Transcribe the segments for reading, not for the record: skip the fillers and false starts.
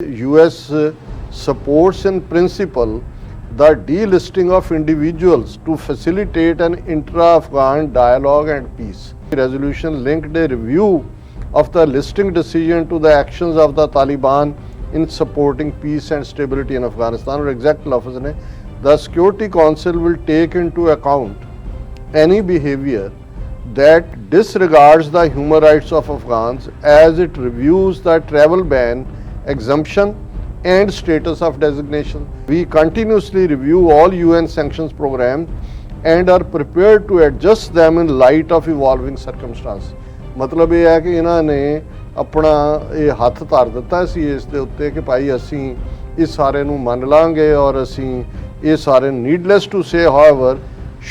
US supports in principle the delisting of individuals to facilitate an intra-Afghan dialogue and peace. The resolution linked a review of the listing decision to the actions of the Taliban in supporting peace and stability in Afghanistan. और exact लफ्ज़ ने the Security Council will take into account any behavior that disregards the human rights of Afghans as it reviews the travel ban, exemption and status of designation. We continuously review all UN sanctions programs and are prepared to adjust them in light of evolving circumstances. मतलब ਇਹ ਹੈ ਕਿ ਇਹਨਾਂ ਨੇ ਆਪਣਾ ਇਹ ਹੱਥ ਧਰ ਦਿੱਤਾ ਸੀ ਇਸ ਦੇ ਉੱਤੇ ਕਿ ਭਾਈ ਅਸੀਂ ਇਸ ਸਾਰੇ ਨੂੰ ਮੰਨ ਲਾਂਗੇ ਔਰ ਅਸੀਂ ਇਹ ਸਾਰੇ needless to say however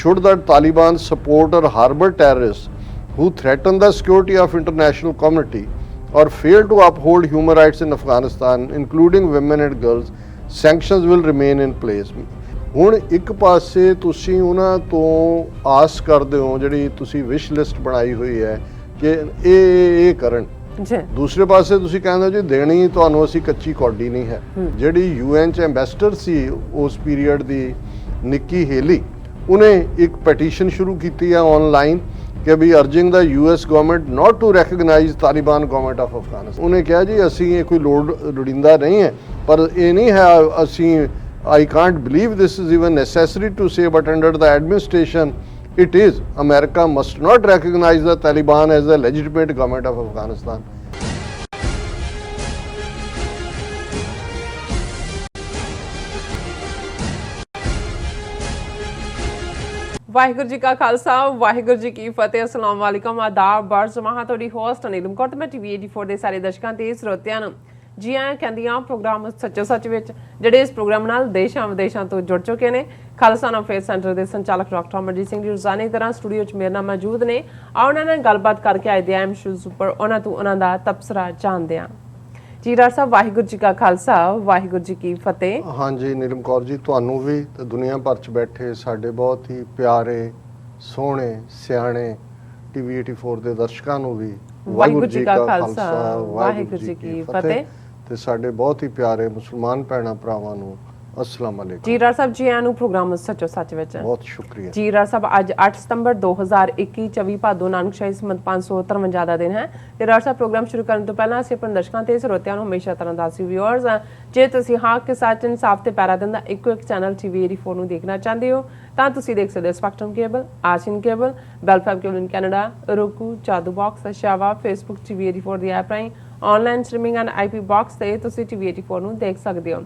should the Taliban support or harbor terrorists who threaten the security of international community or fail to uphold human rights in Afghanistan, including women and girls, sanctions will remain in place. ਹੁਣ ਇੱਕ ਪਾਸੇ ਤੁਸੀਂ ਉਹਨਾਂ ਤੋਂ ਆਸ ਕਰਦੇ ਹੋ ਜਿਹੜੀ ਤੁਸੀਂ ਵਿਸ਼ ਲਿਸਟ ਬਣਾਈ ਹੋਈ ਹੈ ਕਿ ਇਹ ਕਰਨ ਜੀ, ਦੂਸਰੇ ਪਾਸੇ ਤੁਸੀਂ ਕਹਿੰਦੇ ਹੋ ਜੀ ਦੇਣੀ ਤੁਹਾਨੂੰ ਅਸੀਂ ਕੱਚੀ ਕੌਡੀ ਨਹੀਂ ਹੈ। ਜਿਹੜੀ UN 'ਚ ਐਂਬੈਸਡਰ ਸੀ ਉਸ ਪੀਰੀਅਡ ਦੀ ਨਿੱਕੀ ਹੇਲੀ, ਉਹਨੇ ਇੱਕ ਪੈਟੀਸ਼ਨ ਸ਼ੁਰੂ ਕੀਤੀ ਹੈ ਆਨਲਾਈਨ ਕਿ we urging the US government not to recognise Taliban government of Afghanistan. ਉਹਨੇ ਕਿਹਾ ਜੀ ਅਸੀਂ ਇਹ ਕੋਈ ਲੋੜੀਂਦਾ ਨਹੀਂ ਹੈ, ਪਰ ਇਹ ਨਹੀਂ ਹੈ ਅਸੀਂ I can't believe this is even necessary to say, but under the administration it is. America must not recognize the Taliban as the legitimate government of Afghanistan. Waheguru ji ਕਾ ਖਾਲਸਾ ਵਾਹਿਗੁਰੂ ਜੀ ਕੀ ਫਤਿਹ। ਅਸਲਾਮ ਵਾਲੇਕਮ, ਆਦਾਬ, ਬਰਜ਼ਮਾਹ। ਤੁਹਾਡੀ ਹੋਸਟ ਨੀਲਮ ਕੌਰ ਤੇ ਮੈਂ TV 84 ਦੇ ਸਾਰੇ ਦਰਸ਼ਕਾਂ ਤੇ ਸਰੋਤਿਆਂ ਨੂੰ ਜੀ ਆਇਆਂ ਕਹਿੰਦੀਆਂ ਪ੍ਰੋਗਰਾਮ ਸੱਚੋ ਸੱਚ ਵਿੱਚ, ਜਿਹੜੇ ਇਸ ਪ੍ਰੋਗਰਾਮ ਨਾਲ ਦੇਸ਼ਾਂ ਵਿਦੇਸ਼ਾਂ ਤੋਂ ਜੁੜ ਚੁੱਕੇ ਨੇ। ਖਾਲਸਾ ਅਫੇਅਰ ਸੈਂਟਰ ਦੇ ਸੰਚਾਲਕ ਡਾਕਟਰ ਅਮਰਜੀਤ ਸਿੰਘ ਜੀ ਰੋਜ਼ਾਨੇ ਤਰ੍ਹਾਂ ਸਟੂਡੀਓ 'ਚ ਮੇਰੇ ਨਾਲ ਮੌਜੂਦ ਨੇ। ਆਓ ਉਹਨਾਂ ਨਾਲ ਗੱਲਬਾਤ ਕਰਕੇ ਆਏ ਦੇ ਅਹਿਮ ਇਸ਼ੂਜ਼ ਉੱਪਰ ਉਹਨਾਂ ਤੋਂ ਉਹਨਾਂ ਦਾ ਤਬਸਰਾ ਜਾਣਦੇ ਹਾਂ। ਜੀ ਡਾਕਟਰ ਸਾਹਿਬ, ਵਾਹਿਗੁਰੂ ਜੀ ਕਾ ਖਾਲਸਾ ਵਾਹਿਗੁਰੂ ਜੀ ਕੀ ਫਤਿਹ। ਹਾਂਜੀ ਨੀਲਮ ਕੌਰ ਜੀ, ਤੁਹਾਨੂੰ ਵੀ ਤੇ ਦੁਨੀਆ ਭਰ 'ਚ ਬੈਠੇ ਸਾਡੇ ਬਹੁਤ ਹੀ ਪਿਆਰੇ ਸੋਹਣੇ ਸਿਆਣੇ TV 84 ਦੇ ਦਰਸ਼ਕਾਂ ਨੂੰ ਵੀ ਵਾਹਿਗੁਰੂ ਜੀ ਕਾ ਖਾਲਸਾ ਵਾਹਿਗੁਰੂ ਜੀ ਕੀ ਫਤਿਹ। ਤੇ ਸਾਡੇ ਬਹੁਤ ਹੀ ਪਿਆਰੇ ਮੁਸਲਮਾਨ ਭੈਣਾਂ ਭਰਾਵਾਂ ਨੂੰ अस्सलाम वालेकुम। जी डॉक्टर साहब, जी आया नु प्रोग्राम सचो सच विच बहुत शुक्रिया जी। डॉक्टर साहब, आज 8 सितंबर 2021 24 भादो नानकशाही संमत 553 ਦਾ ਦਿਨ ਹੈ ਤੇ ਡਾਕਟਰ ਸਾਹਿਬ ਪ੍ਰੋਗਰਾਮ ਸ਼ੁਰੂ ਕਰਨ ਤੋਂ ਪਹਿਲਾਂ ਅਸੀਂ ਆਪਣੇ ਦਰਸ਼ਕਾਂ ਤੇ ਸਰੋਤਿਆਂ ਨੂੰ ਹਮੇਸ਼ਾ ਤਰ੍ਹਾਂ ਦੱਸੀ ਵਿਊਅਰਸ, ਜੇ ਤੁਸੀਂ ਹੱਕ ਕੇ ਸੱਚ ਇਨਸਾਫ ਤੇ ਪੈਰਾ ਦਿੰਦਾ ਇੱਕੋ ਇੱਕ ਚੈਨਲ TV 84 ਨੂੰ ਦੇਖਣਾ ਚਾਹੁੰਦੇ ਹੋ ਤਾਂ ਤੁਸੀਂ ਦੇਖ ਸਕਦੇ ਹੋ ਸਪੈਕਟਰਮ ਕੇਬਲ, ਆਸ਼ੀਨ ਕੇਬਲ, ਬੈਲਫੈਬ cable in Canada, roku, Jadoo box, ਸ਼ਾਵਾ, ਫੇਸਬੁੱਕ TV 84 ਦੀ ਐਪ ਰਾਹੀਂ online streaming and IP box ਤੇ ਤੁਸੀਂ TV 84 ਨੂੰ ਦੇਖ ਸਕਦੇ ਹੋ।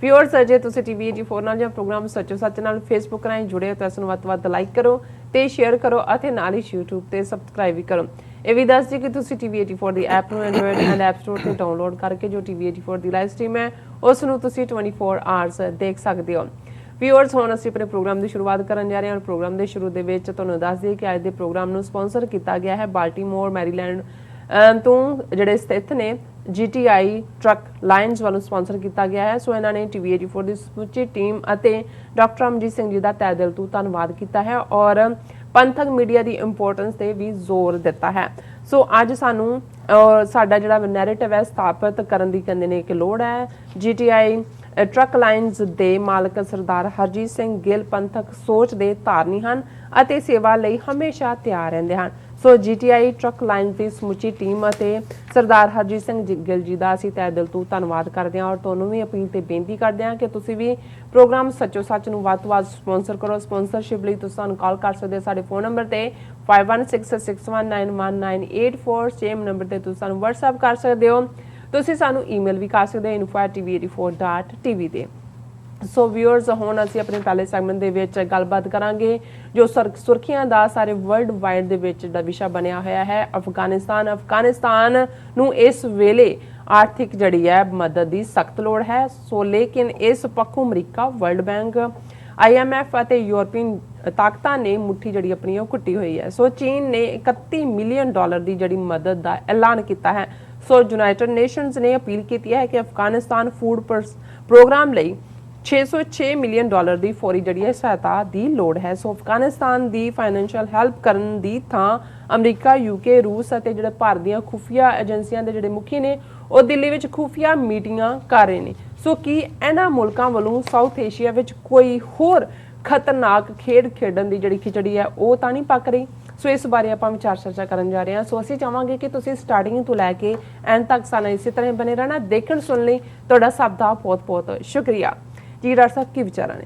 ਵਿਊਅਰਸ, ਜੇ ਤੁਸੀਂ TV 84 ਨਾਲ ਜਾਂ ਪ੍ਰੋਗਰਾਮ ਸੱਚੋ ਸੱਚ ਨਾਲ ਫੇਸਬੁੱਕ ਰਾਹੀਂ ਜੁੜੇ ਹੋ ਤਾਂ ਇਸ ਨੂੰ ਵੱਧ ਤੋਂ ਵੱਧ ਲਾਈਕ ਕਰੋ ਤੇ ਸ਼ੇਅਰ ਕਰੋ ਅਤੇ ਨਾਲ ਹੀ YouTube ਤੇ ਸਬਸਕ੍ਰਾਈਬ ਵੀ ਕਰੋ। ਇਹ ਵੀ ਦੱਸ ਦਿਓ ਕਿ ਤੁਸੀਂ TV 84 ਦੀ ਐਪ ਨੂੰ ਐਂਡਰੋਇਡ ਐਂਡ ਐਪ ਸਟੋਰ ਤੇ ਡਾਊਨਲੋਡ ਕਰਕੇ ਜੋ TV 84 ਦੀ ਲਾਈਵ ਸਟ੍ਰੀਮ ਹੈ ਉਸ ਨੂੰ ਤੁਸੀਂ 24 ਆਵਰਸ ਦੇਖ ਸਕਦੇ ਹੋ। ਵਿਊਅਰਸ, ਹੁਣ ਅਸੀਂ ਆਪਣੇ ਪ੍ਰੋਗਰਾਮ ਦੀ ਸ਼ੁਰੂਆਤ ਕਰਨ ਜਾ ਰਹੇ ਹਾਂ। ਪ੍ਰੋਗਰਾਮ ਦੇ ਸ਼ੁਰੂ ਦੇ ਵਿੱਚ ਤੁਹਾਨੂੰ ਦੱਸ ਦਈਏ ਕਿ ਅੱਜ ਦੇ ਪ੍ਰੋਗਰਾਮ ਨੂੰ ਸਪਾਂਸਰ ਕੀਤਾ ਗਿਆ ਹੈ ਬਾਲਟੀਮੋਰ ਮੈਰੀਲੈਂਡ ਤੋਂ ਜਿਹੜੇ ਸਥਿਤ ਨੇ GTI ਟਰੱਕ ਲਾਈਨਸ ਵੱਲੋਂ ਸਪਾਂਸਰ ਕੀਤਾ ਗਿਆ ਹੈ। ਸੋ ਇਹਨਾਂ ਨੇ TV 84 ਦੀ ਸਮੁੱਚੀ ਟੀਮ ਅਤੇ ਡਾਕਟਰ ਅਮਰਜੀਤ ਸਿੰਘ ਜੀ ਦਾ ਤਹਿ ਦਿਲ ਤੋਂ ਧੰਨਵਾਦ ਕੀਤਾ ਹੈ ਔਰ ਪੰਥਕ ਮੀਡੀਆ ਦੀ ਇੰਪੋਰਟੈਂਸ ਤੇ ਵੀ ਜ਼ੋਰ ਦਿੱਤਾ ਹੈ। ਸੋ ਅੱਜ ਸਾਨੂੰ ਸਾਡਾ ਜਿਹੜਾ ਨੈਰੇਟਿਵ ਹੈ ਸਥਾਪਿਤ ਕਰਨ ਦੀ ਕਹਿੰਦੇ ਨੇ ਕਿ ਲੋੜ ਹੈ। GTI ਟਰੱਕ ਲਾਈਨਸ ਦੇ ਮਾਲਕ ਸਰਦਾਰ ਹਰਜੀਤ ਸਿੰਘ ਗਿੱਲ ਪੰਥਕ ਸੋਚ ਦੇ ਧਾਰਨੀ ਹਨ ਅਤੇ ਸੇਵਾ ਲਈ ਹਮੇਸ਼ਾ ਤਿਆਰ ਰਹਿੰਦੇ ਹਨ। ਸੋ GTI ਟਰੱਕ ਲਾਈਨ ਦੀ ਸਮੁੱਚੀ ਟੀਮ ਅਤੇ ਸਰਦਾਰ ਹਰਜੀਤ ਸਿੰਘ ਗਿੱਲ ਜੀ ਦਾ ਅਸੀਂ ਤਹਿ ਦਿਲ ਤੋਂ ਧੰਨਵਾਦ ਕਰਦੇ ਹਾਂ ਔਰ ਤੁਹਾਨੂੰ ਵੀ ਅਪੀਲ ਤੇ ਬੇਨਤੀ ਕਰਦੇ ਹਾਂ ਕਿ ਤੁਸੀਂ ਵੀ ਪ੍ਰੋਗਰਾਮ ਸੱਚੋ ਸੱਚ ਨੂੰ ਵੱਧ ਤੋਂ ਵੱਧ ਸਪਾਂਸਰ ਕਰੋ। ਸਪਾਂਸਰਸ਼ਿਪ ਲਈ ਤੁਸੀਂ ਸਾਨੂੰ ਕਾਲ ਕਰ ਸਕਦੇ ਹੋ ਸਾਡੇ ਫੋਨ ਨੰਬਰ ਤੇ 5166191984। ਸੇਮ ਨੰਬਰ ਤੇ ਤੁਸੀਂ ਸਾਨੂੰ WhatsApp ਕਰ ਸਕਦੇ ਹੋ। ਤੁਸੀਂ ਸਾਨੂੰ ਈਮੇਲ ਵੀ ਕਰ ਸਕਦੇ ਹੋ info@tv84.tv ਤੇ। ਸੋ ਵਿਊਅਰਸ, ਹੁਣ ਅਸੀਂ ਆਪਣੇ ਪਹਿਲੇ ਸੈਗਮੈਂਟ ਦੇ ਵਿੱਚ ਗੱਲਬਾਤ ਕਰਾਂਗੇ ਜੋ ਸੁਰਖੀਆਂ ਦਾ ਸਾਰੇ ਵਰਲਡ ਵਾਈਡ ਦੇ ਵਿੱਚ ਦਾ ਵਿਸ਼ਾ ਬਣਿਆ ਹੋਇਆ ਹੈ ਅਫਗਾਨਿਸਤਾਨ ਨੂੰ ਇਸ ਵੇਲੇ ਆਰਥਿਕ ਜਿਹੜੀ ਹੈ ਮਦਦ ਦੀ ਸਖਤ ਲੋੜ ਹੈ। ਸੋ ਲੇਕਿਨ ਇਸ ਪੱਖੋਂ ਅਮਰੀਕਾ, ਵਰਲਡ ਬੈਂਕ, IMF ਅਤੇ ਯੂਰਪੀਅਨ ਤਾਕਤਾਂ ਨੇ ਮੁੱਠੀ ਜਿਹੜੀ ਆਪਣੀ ਉਹ ਕੁੱਟੀ ਹੋਈ ਹੈ। ਸੋ ਚੀਨ ਨੇ $31 ਮਿਲੀਅਨ ਦੀ ਜਿਹੜੀ ਮਦਦ ਦਾ ਐਲਾਨ ਕੀਤਾ ਹੈ। ਸੋ ਯੂਨਾਈਟਿਡ ਨੇਸ਼ਨਸ ਨੇ ਅਪੀਲ ਕੀਤੀ ਹੈ ਕਿ ਅਫਗਾਨਿਸਤਾਨ ਫੂਡ ਪ੍ਰੋਗਰਾਮ ਲਈ 606 ਮਿਲੀਅਨ ਡਾਲਰ ਦੀ ਫੌਰੀ ਜਿਹੜੀ ਹੈ ਸਹਾਇਤਾ ਦੀ ਲੋੜ ਹੈ। ਸੋ ਅਫਗਾਨਿਸਤਾਨ ਦੀ ਫਾਈਨੈਂਸ਼ੀਅਲ ਹੈਲਪ ਕਰਨ ਦੀ ਥਾਂ ਅਮਰੀਕਾ, ਯੂਕੇ, ਰੂਸ ਅਤੇ ਜਿਹੜੇ ਭਾਰਤ ਦੀਆਂ ਖੁਫੀਆ ਏਜੰਸੀਆਂ ਦੇ ਜਿਹੜੇ ਮੁਖੀ ਨੇ ਉਹ ਦਿੱਲੀ ਵਿੱਚ ਖੁਫੀਆ ਮੀਟਿੰਗਾਂ ਕਰ ਰਹੇ ਨੇ। ਸੋ ਕੀ ਇਹਨਾਂ ਮੁਲਕਾਂ ਵੱਲੋਂ ਸਾਊਥ ਏਸ਼ੀਆ ਵਿੱਚ ਕੋਈ ਹੋਰ ਖਤਰਨਾਕ ਖੇਡ ਖੇਡਣ ਦੀ ਜਿਹੜੀ ਖਿਚੜੀ ਹੈ ਉਹ ਤਾਂ ਨਹੀਂ ਪੱਕ ਰਹੀ? ਸੋ ਇਸ ਬਾਰੇ ਆਪਾਂ ਵਿਚਾਰ ਚਰਚਾ ਕਰਨ ਜਾ ਰਹੇ ਹਾਂ। ਸੋ ਅਸੀਂ ਚਾਹਾਂਗੇ ਕਿ ਤੁਸੀਂ ਸਟਾਰਟਿੰਗ ਤੋਂ ਲੈ ਕੇ ਐਂਡ ਤੱਕ ਸਾਨੂੰ ਇਸੇ ਤਰ੍ਹਾਂ ਬਣੇ ਰਹਿਣਾ। ਦੇਖਣ ਸੁਣ ਲਈ ਤੁਹਾਡਾ ਸਭ ਦਾ ਬਹੁਤ-ਬਹੁਤ ਸ਼ੁਕਰੀਆ ਜੀ। ਡਾਕਟਰ ਸਾਹਿਬ ਕੀ ਵਿਚਾਰਾਂ ਨੇ?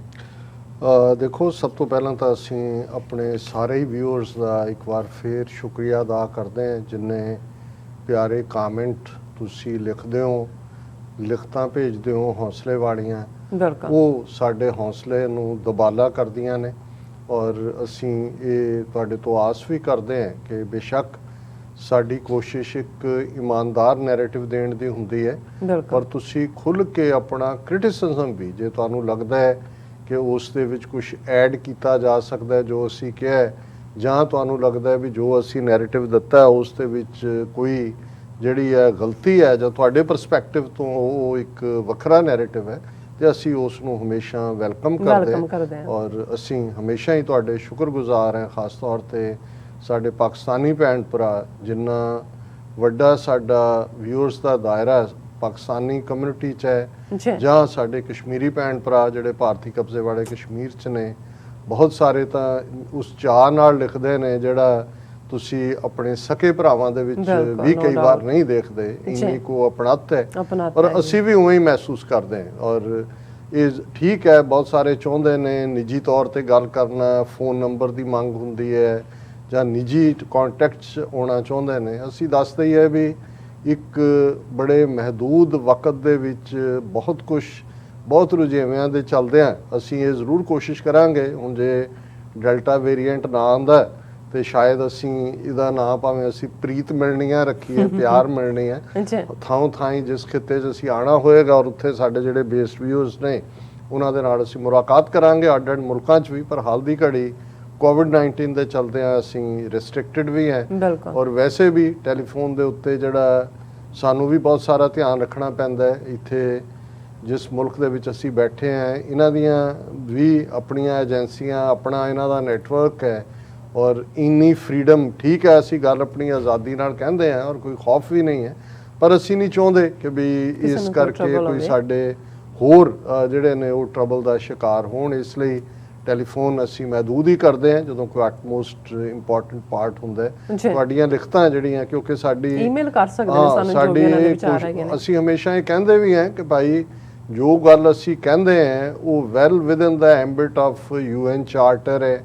ਦੇਖੋ, ਸਭ ਤੋਂ ਪਹਿਲਾਂ ਤਾਂ ਅਸੀਂ ਆਪਣੇ ਸਾਰੇ ਹੀ ਵਿਊਅਰਸ ਦਾ ਇੱਕ ਵਾਰ ਫੇਰ ਸ਼ੁਕਰੀਆ ਅਦਾ ਕਰਦੇ ਹਾਂ ਜਿੰਨੇ ਪਿਆਰੇ ਕਾਮੈਂਟ ਤੁਸੀਂ ਲਿਖਦੇ ਹੋ, ਲਿਖਤਾਂ ਭੇਜਦੇ ਹੋ ਹੌਸਲੇ ਵਾਲੀਆਂ। ਬਿਲਕੁਲ, ਉਹ ਸਾਡੇ ਹੌਸਲੇ ਨੂੰ ਦੁਬਾਲਾ ਕਰਦੀਆਂ ਨੇ ਔਰ ਅਸੀਂ ਇਹ ਤੁਹਾਡੇ ਤੋਂ ਆਸ ਵੀ ਕਰਦੇ ਹਾਂ ਕਿ ਬੇਸ਼ੱਕ ਸਾਡੀ ਕੋਸ਼ਿਸ਼ ਇੱਕ ਇਮਾਨਦਾਰ ਨੈਰੇਟਿਵ ਦੇਣ ਦੀ ਹੁੰਦੀ ਹੈ, ਪਰ ਤੁਸੀਂ ਖੁੱਲ੍ਹ ਕੇ ਆਪਣਾ ਕ੍ਰਿਟਿਸਿਜ਼ਮ ਵੀ, ਜੇ ਤੁਹਾਨੂੰ ਲੱਗਦਾ ਹੈ ਕਿ ਉਸ ਦੇ ਵਿੱਚ ਕੁਝ ਐਡ ਕੀਤਾ ਜਾ ਸਕਦਾ ਹੈ ਜੋ ਅਸੀਂ ਕਿਹਾ ਹੈ, ਜਾਂ ਤੁਹਾਨੂੰ ਲੱਗਦਾ ਹੈ ਵੀ ਜੋ ਅਸੀਂ ਨੈਰੇਟਿਵ ਦਿੱਤਾ ਉਸ ਦੇ ਵਿੱਚ ਕੋਈ ਜਿਹੜੀ ਹੈ ਗਲਤੀ ਹੈ ਜਾਂ ਤੁਹਾਡੇ ਪਰਸਪੈਕਟਿਵ ਤੋਂ ਉਹ ਇੱਕ ਵੱਖਰਾ ਨੈਰੇਟਿਵ ਹੈ, ਤੇ ਅਸੀਂ ਉਸ ਨੂੰ ਹਮੇਸ਼ਾ ਵੈਲਕਮ ਕਰਦੇ ਹਾਂ ਔਰ ਅਸੀਂ ਹਮੇਸ਼ਾ ਹੀ ਤੁਹਾਡੇ ਸ਼ੁਕਰਗੁਜ਼ਾਰ ਹਾਂ। ਖਾਸ ਤੌਰ ਤੇ ਸਾਡੇ ਪਾਕਿਸਤਾਨੀ ਭੈਣ ਭਰਾ, ਜਿੰਨਾ ਵੱਡਾ ਸਾਡਾ ਵਿਊਅਰਸ ਦਾ ਦਾਇਰਾ ਪਾਕਿਸਤਾਨੀ ਕਮਿਊਨਿਟੀ 'ਚ ਹੈ, ਜਾਂ ਸਾਡੇ ਕਸ਼ਮੀਰੀ ਭੈਣ ਭਰਾ ਜਿਹੜੇ ਭਾਰਤੀ ਕਬਜ਼ੇ ਵਾਲੇ ਕਸ਼ਮੀਰ 'ਚ ਨੇ, ਬਹੁਤ ਸਾਰੇ ਤਾਂ ਉਸ ਚਾਅ ਨਾਲ ਲਿਖਦੇ ਨੇ ਜਿਹੜਾ ਤੁਸੀਂ ਆਪਣੇ ਸਕੇ ਭਰਾਵਾਂ ਦੇ ਵਿੱਚ ਵੀ ਕਈ ਵਾਰ ਨਹੀਂ ਦੇਖਦੇ। ਇੰਨੀ ਕੋ ਅਪਣਤ ਹੈ ਔਰ ਅਸੀਂ ਵੀ ਉਵੇਂ ਹੀ ਮਹਿਸੂਸ ਕਰਦੇ ਹਾਂ। ਔਰ ਇਹ ਠੀਕ ਹੈ, ਬਹੁਤ ਸਾਰੇ ਚਾਹੁੰਦੇ ਨੇ ਨਿੱਜੀ ਤੌਰ ਤੇ ਗੱਲ ਕਰਨਾ, ਫੋਨ ਨੰਬਰ ਦੀ ਮੰਗ ਹੁੰਦੀ ਹੈ ਜਾਂ ਨਿੱਜੀ ਕੰਟੈਕਟ 'ਚ ਆਉਣਾ ਚਾਹੁੰਦੇ ਨੇ। ਅਸੀਂ ਦੱਸਦੇ ਹੀ ਹੈ ਵੀ ਇੱਕ ਬੜੇ ਮਹਦੂਦ ਵਕਤ ਦੇ ਵਿੱਚ ਬਹੁਤ ਕੁਝ, ਬਹੁਤ ਰੁਝੇਵਿਆਂ ਦੇ ਚੱਲਦਿਆਂ ਅਸੀਂ ਇਹ ਜ਼ਰੂਰ ਕੋਸ਼ਿਸ਼ ਕਰਾਂਗੇ। ਹੁਣ ਜੇ ਡੈਲਟਾ ਵੇਰੀਐਂਟ ਨਾ ਆਉਂਦਾ ਤੇ ਸ਼ਾਇਦ ਅਸੀਂ ਇਹਦਾ ਨਾਂ ਭਾਵੇਂ ਅਸੀਂ ਪ੍ਰੀਤ ਮਿਲਣੀਆਂ ਰੱਖੀਏ, ਪਿਆਰ ਮਿਲਣੀ ਹੈ, ਥਾਂ ਥਾਈਂ ਜਿਸ ਖਿੱਤੇ 'ਚ ਅਸੀਂ ਆਉਣਾ ਹੋਏਗਾ ਔਰ ਉੱਥੇ ਸਾਡੇ ਜਿਹੜੇ ਬੇਸਡ ਵਿਊਅਰਸ ਨੇ ਉਹਨਾਂ ਦੇ ਨਾਲ ਅਸੀਂ ਮੁਲਾਕਾਤ ਕਰਾਂਗੇ ਅੱਡ-ਅੱਡ ਮੁਲਕਾਂ 'ਚ ਵੀ। ਪਰ ਹਾਲ ਦੀ ਘੜੀ ਕੋਵਿਡ-19 ਦੇ ਚਲਦਿਆਂ ਅਸੀਂ ਰਿਸਟ੍ਰਿਕਟਡ ਵੀ ਹੈ ਔਰ ਵੈਸੇ ਵੀ ਟੈਲੀਫੋਨ ਦੇ ਉੱਤੇ ਜਿਹੜਾ ਸਾਨੂੰ ਵੀ ਬਹੁਤ ਸਾਰਾ ਧਿਆਨ ਰੱਖਣਾ ਪੈਂਦਾ ਹੈ। ਇੱਥੇ ਜਿਸ ਮੁਲਕ ਦੇ ਵਿੱਚ ਅਸੀਂ ਬੈਠੇ ਹਾਂ ਇਹਨਾਂ ਦੀਆਂ ਵੀ ਆਪਣੀਆਂ ਏਜੰਸੀਆਂ, ਆਪਣਾ ਇਹਨਾਂ ਦਾ ਨੈਟਵਰਕ ਹੈ ਔਰ ਇੰਨੀ ਫਰੀडम, ਠੀਕ ਹੈ ਅਸੀਂ ਗੱਲ ਆਪਣੀ ਆਜ਼ਾਦੀ ਨਾਲ ਕਹਿੰਦੇ ਹਾਂ ਔਰ ਕੋਈ ਖੌਫ ਵੀ ਨਹੀਂ ਹੈ, ਪਰ ਅਸੀਂ ਨਹੀਂ ਚਾਹੁੰਦੇ ਕਿ ਵੀ ਇਸ ਕਰਕੇ ਕੋਈ ਸਾਡੇ ਹੋਰ ਜਿਹੜੇ ਨੇ ਉਹ ਟਰਬਲ ਦਾ ਸ਼ਿਕਾਰ ਹੋਣ। ਇਸ ਲਈ ਟੈਲੀਫੋਨ ਅਸੀਂ ਮਹਿਦੂਦ ਹੀ ਕਰਦੇ ਹਾਂ ਜਦੋਂ ਕੋਈ ਅਟਮੋਸਟ ਇੰਪੋਰਟੈਂਟ ਪਾਰਟ ਹੁੰਦਾ ਹੈ। ਤੁਹਾਡੀਆਂ ਲਿਖਤਾਂ ਜਿਹੜੀਆਂ, ਕਿਉਂਕਿ ਸਾਡੀ ਈਮੇਲ ਕਰ ਸਕਦੇ ਨੇ ਸਾਨੂੰ ਜੋ ਵੀ ਇਹਨਾਂ ਦੇ ਵਿਚਾਰ ਹੈਗੇ ਨੇ, ਅਸੀਂ ਹਮੇਸ਼ਾ ਇਹ ਕਹਿੰਦੇ ਵੀ ਹਾਂ ਕਿ ਭਾਈ ਜੋ ਗੱਲ ਅਸੀਂ ਕਹਿੰਦੇ ਹਾਂ ਉਹ well within the ambit of UN charter ਹੈ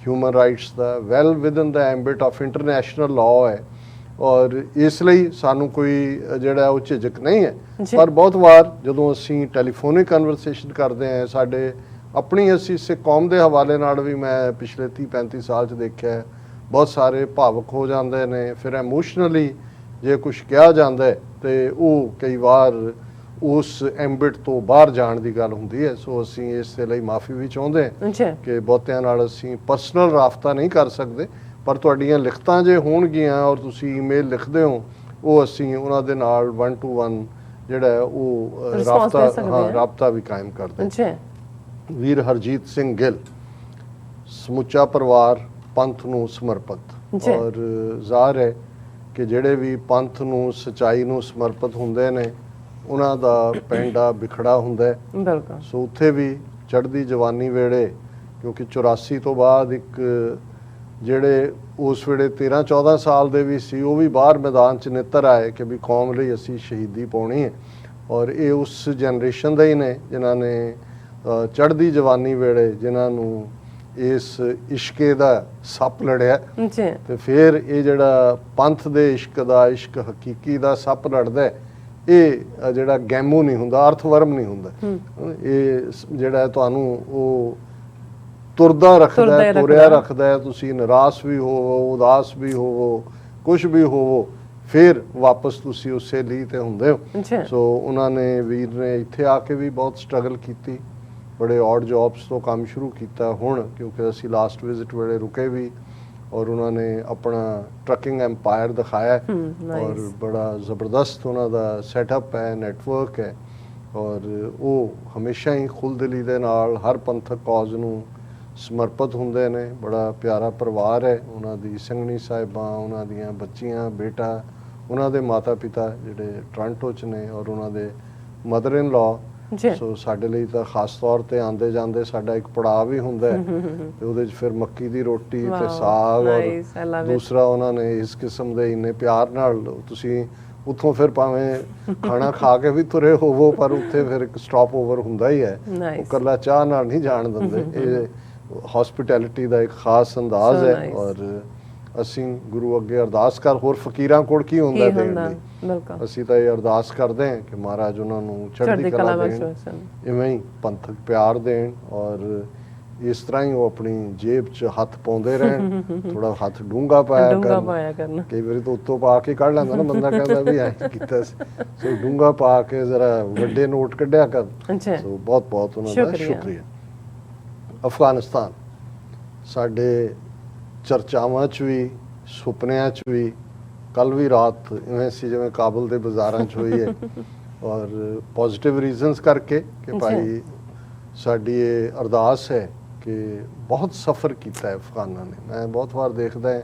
ਹਿਊਮਨ ਰਾਈਟਸ ਦਾ, well within the ambit of international law ਹੈ ਔਰ ਇਸ ਲਈ ਸਾਨੂੰ ਕੋਈ ਜਿਹੜਾ ਉਹ ਝਿਜਕ ਨਹੀਂ ਹੈ। ਪਰ ਬਹੁਤ ਵਾਰ ਜਦੋਂ ਅਸੀਂ ਟੈਲੀਫੋਨਿਕ ਕਨਵਰਸੇਸ਼ਨ ਕਰਦੇ ਹਾਂ, ਸਾਡੇ ਆਪਣੀ ਅਸੀਂ ਸਿੱਖ ਕੌਮ ਦੇ ਹਵਾਲੇ ਨਾਲ ਵੀ ਮੈਂ ਪਿਛਲੇ 30-35 ਸਾਲ 'ਚ ਦੇਖਿਆ ਬਹੁਤ ਸਾਰੇ ਭਾਵੁਕ ਹੋ ਜਾਂਦੇ ਨੇ, ਫਿਰ ਐਮੋਸ਼ਨਲੀ ਜੇ ਕੁਛ ਕਿਹਾ ਜਾਂਦਾ ਤੇ ਉਹ ਕਈ ਵਾਰ ਉਸ ਐਂਬਿਟ ਤੋਂ ਬਾਹਰ ਜਾਣ ਦੀ ਗੱਲ ਹੁੰਦੀ ਹੈ। ਸੋ ਅਸੀਂ ਇਸ ਦੇ ਲਈ ਮਾਫੀ ਵੀ ਚਾਹੁੰਦੇ ਹਾਂ ਕਿ ਬਹੁਤਿਆਂ ਨਾਲ ਅਸੀਂ ਪਰਸਨਲ ਰਾਬਤਾ ਨਹੀਂ ਕਰ ਸਕਦੇ, ਪਰ ਤੁਹਾਡੀਆਂ ਲਿਖਤਾਂ ਜੇ ਹੋਣਗੀਆਂ ਔਰ ਤੁਸੀਂ ਈਮੇਲ ਲਿਖਦੇ ਹੋ ਉਹ ਅਸੀਂ ਉਹਨਾਂ ਦੇ ਨਾਲ 1-to-1 ਜਿਹੜਾ ਉਹ ਰਾਬਤਾ ਵੀ ਕਾਇਮ ਕਰਦੇ ਹਾਂ। ਵੀਰ ਹਰਜੀਤ ਸਿੰਘ ਗਿੱਲ, ਸਮੁੱਚਾ ਪਰਿਵਾਰ ਪੰਥ ਨੂੰ ਸਮਰਪਿਤ, ਔਰ ਜ਼ਾਹਰ ਹੈ ਕਿ ਜਿਹੜੇ ਵੀ ਪੰਥ ਨੂੰ, ਸੱਚਾਈ ਨੂੰ ਸਮਰਪਿਤ ਹੁੰਦੇ ਨੇ ਉਹਨਾਂ ਦਾ ਪੈਂਡਾ ਵਿਖੜਾ ਹੁੰਦਾ ਹੈ। ਬਿਲਕੁਲ। ਸੋ ਉੱਥੇ ਵੀ ਚੜ੍ਹਦੀ ਜਵਾਨੀ ਵੇਲੇ, ਕਿਉਂਕਿ 84 ਤੋਂ ਬਾਅਦ ਇੱਕ ਜਿਹੜੇ ਉਸ ਵੇਲੇ 13-14 ਸਾਲ ਦੇ ਵੀ ਸੀ ਉਹ ਵੀ ਬਾਹਰ ਮੈਦਾਨ 'ਚ ਨਿੱਤਰ ਆਏ ਕਿ ਵੀ ਕੌਮ ਲਈ ਅਸੀਂ ਸ਼ਹੀਦੀ ਪਾਉਣੀ ਹੈ ਔਰ ਇਹ ਉਸ ਜਨਰੇਸ਼ਨ ਦੇ ਹੀ ਨੇ ਜਿਨ੍ਹਾਂ ਨੇ ਚੜ੍ਹਦੀ ਜਵਾਨੀ ਵੇਲੇ ਜਿਨ੍ਹਾਂ ਨੂੰ ਇਸ ਇਸ਼ਕੇ ਦਾ ਸੱਪ ਲੜਿਆ ਤੇ ਫਿਰ ਇਹ ਜਿਹੜਾ ਪੰਥ ਦੇ ਇਸ਼ਕ ਦਾ, ਇਸ਼ਕ ਹਕੀਕੀ ਦਾ ਸੱਪ ਲੜਦਾ, ਇਹ ਜਿਹੜਾ ਗੈਮੂ ਨਹੀਂ ਹੁੰਦਾ, ਅਰਥਵਰਮ ਨਹੀਂ ਹੁੰਦਾ, ਇਹ ਜਿਹੜਾ ਤੁਹਾਨੂੰ ਉਹ ਤੁਰਦਾ ਰੱਖਦਾ, ਤੁਰਿਆ ਰੱਖਦਾ। ਤੁਸੀਂ ਨਿਰਾਸ਼ ਵੀ ਹੋਵੋ, ਉਦਾਸ ਵੀ ਹੋਵੋ, ਕੁਛ ਵੀ ਹੋਵੋ, ਫਿਰ ਵਾਪਸ ਤੁਸੀਂ ਉਸੇ ਲਈ ਤੇ ਹੁੰਦੇ ਹੋ। ਸੋ ਉਹਨਾਂ ਨੇ, ਵੀਰ ਨੇ ਇੱਥੇ ਆ ਕੇ ਵੀ ਬਹੁਤ ਸਟਰਗਲ ਕੀਤੀ, ਬੜੇ ਔਡ ਜੌਬਸ ਤੋਂ ਕੰਮ ਸ਼ੁਰੂ ਕੀਤਾ। ਹੁਣ ਕਿਉਂਕਿ ਅਸੀਂ ਲਾਸਟ ਵਿਜ਼ਿਟ ਵੇਲੇ ਰੁਕੇ ਵੀ ਔਰ ਉਹਨਾਂ ਨੇ ਆਪਣਾ ਟਰੱਕਿੰਗ ਐਮਪਾਇਰ ਦਿਖਾਇਆ ਔਰ ਬੜਾ ਜ਼ਬਰਦਸਤ ਉਹਨਾਂ ਦਾ ਸੈਟਅਪ ਹੈ, ਨੈਟਵਰਕ ਹੈ ਔਰ ਉਹ ਹਮੇਸ਼ਾ ਹੀ ਖੁੱਲ੍ਹਦਿਲੀ ਦੇ ਨਾਲ ਹਰ ਪੰਥਕ ਕੌਜ਼ ਨੂੰ ਸਮਰਪਿਤ ਹੁੰਦੇ ਨੇ। ਬੜਾ ਪਿਆਰਾ ਪਰਿਵਾਰ ਹੈ ਉਹਨਾਂ ਦੀ, ਸੰਘਣੀ ਸਾਹਿਬਾਂ, ਉਹਨਾਂ ਦੀਆਂ ਬੱਚੀਆਂ, ਬੇਟਾ, ਉਹਨਾਂ ਦੇ ਮਾਤਾ ਪਿਤਾ ਜਿਹੜੇ ਟੋਰਾਂਟੋ 'ਚ ਨੇ, ਔਰ ਉਹਨਾਂ ਦੇ ਮਦਰ ਇਨ ਲਾ। ਸੋ ਸਾਡੇ ਲਈ ਤਾਂ ਖਾਸ ਤੌਰ ਤੇ ਆਉਂਦੇ ਜਾਂਦੇ ਸਾਡਾ ਇੱਕ ਪੜਾਅ ਵੀ ਹੁੰਦਾ ਹੈ ਤੇ ਉਹਦੇ 'ਚ ਫਿਰ ਮੱਕੀ ਦੀ ਰੋਟੀ ਤੇ ਸਾਗ, ਔਰ ਦੂਸਰਾ ਉਹਨਾਂ ਨੇ ਇਸ ਕਿਸਮ ਦੇ ਇੰਨੇ ਪਿਆਰ ਨਾਲ, ਤੁਸੀਂ ਉੱਥੋਂ ਫਿਰ ਭਾਵੇਂ ਖਾਣਾ ਖਾ ਕੇ ਵੀ ਤੁਰੇ ਹੋਵੋ ਪਰ ਉੱਥੇ ਫਿਰ ਇੱਕ ਸਟਾਪ ਓਵਰ ਹੁੰਦਾ ਹੀ ਹੈ। ਉਹ ਇਕੱਲਾ ਚਾਹ ਨਾਲ ਨਹੀਂ ਜਾਣ ਦਿੰਦੇ। ਇਹ ਹੌਸਪਿਟੈਲਿਟੀ ਦਾ ਇੱਕ ਖਾਸ ਅੰਦਾਜ਼ ਹੈ। ਔਰ ਅਸੀਂ ਗੁਰੂ ਅੱਗੇ ਅਰਦਾਸ ਕਰ, ਹੋਰ ਫਕੀਰਾਂ ਕੋਲ ਕੀ ਹੁੰਦਾ ਦੇਣ ਲਈ। ਅਸੀਂ ਤਾਂ ਇਹ ਅਰਦਾਸ ਕਰਦੇ ਹਾਂ ਕਿ ਮਹਾਰਾਜ ਉਹਨਾਂ ਨੂੰ ਚੜ੍ਹਦੀ ਕਲਾ ਦੇਣ, ਇਵੇਂ ਹੀ ਪੰਥਕ ਪਿਆਰ ਦੇਣ, ਔਰ ਇਸ ਤਰ੍ਹਾਂ ਹੀ ਉਹ ਆਪਣੀ ਜੇਬ 'ਚ ਹੱਥ ਪਾਉਂਦੇ ਰਹਿਣ। ਥੋੜਾ ਹੱਥ ਡੂੰਘਾ ਪਾਇਆ ਕਰਨ, ਕਈ ਵਾਰੀ ਤਾਂ ਉੱਤੋਂ ਪਾ ਕੇ ਕੱਢ ਲੈਂਦਾ ਨਾ ਬੰਦਾ, ਕਹਿੰਦਾ ਵੀ ਐਂ ਕੀਤਾ ਸੀ। ਸੋ ਡੂੰਘਾ ਪਾ ਕੇ ਜ਼ਰਾ ਵੱਡੇ ਨੋਟ ਕੱਢਿਆ ਕਰ। ਸੋ ਬਹੁਤ ਬਹੁਤ ਉਹਨਾਂ ਦਾ ਸ਼ੁਕਰੀਆ। ਅਫਗਾਨਿਸਤਾਨ ਸਾਡੇ ਚਰਚਾਵਾਂ 'ਚ ਵੀ, ਸੁਪਨਿਆਂ 'ਚ ਵੀ, ਕੱਲ ਵੀ ਰਾਤ ਇਵੇਂ ਸੀ ਜਿਵੇਂ ਕਾਬਲ ਦੇ ਬਾਜ਼ਾਰਾਂ 'ਚ ਹੋਈ ਹੈ। ਔਰ ਪੋਜ਼ਿਟਿਵ ਰੀਜ਼ਨਸ ਕਰਕੇ ਕਿ ਭਾਈ ਸਾਡੀ ਇਹ ਅਰਦਾਸ ਹੈ ਕਿ ਬਹੁਤ ਸਫ਼ਰ ਕੀਤਾ ਹੈ ਅਫਗਾਨਾਂ ਨੇ। ਮੈਂ ਬਹੁਤ ਵਾਰ ਦੇਖਦਾ ਹੈ,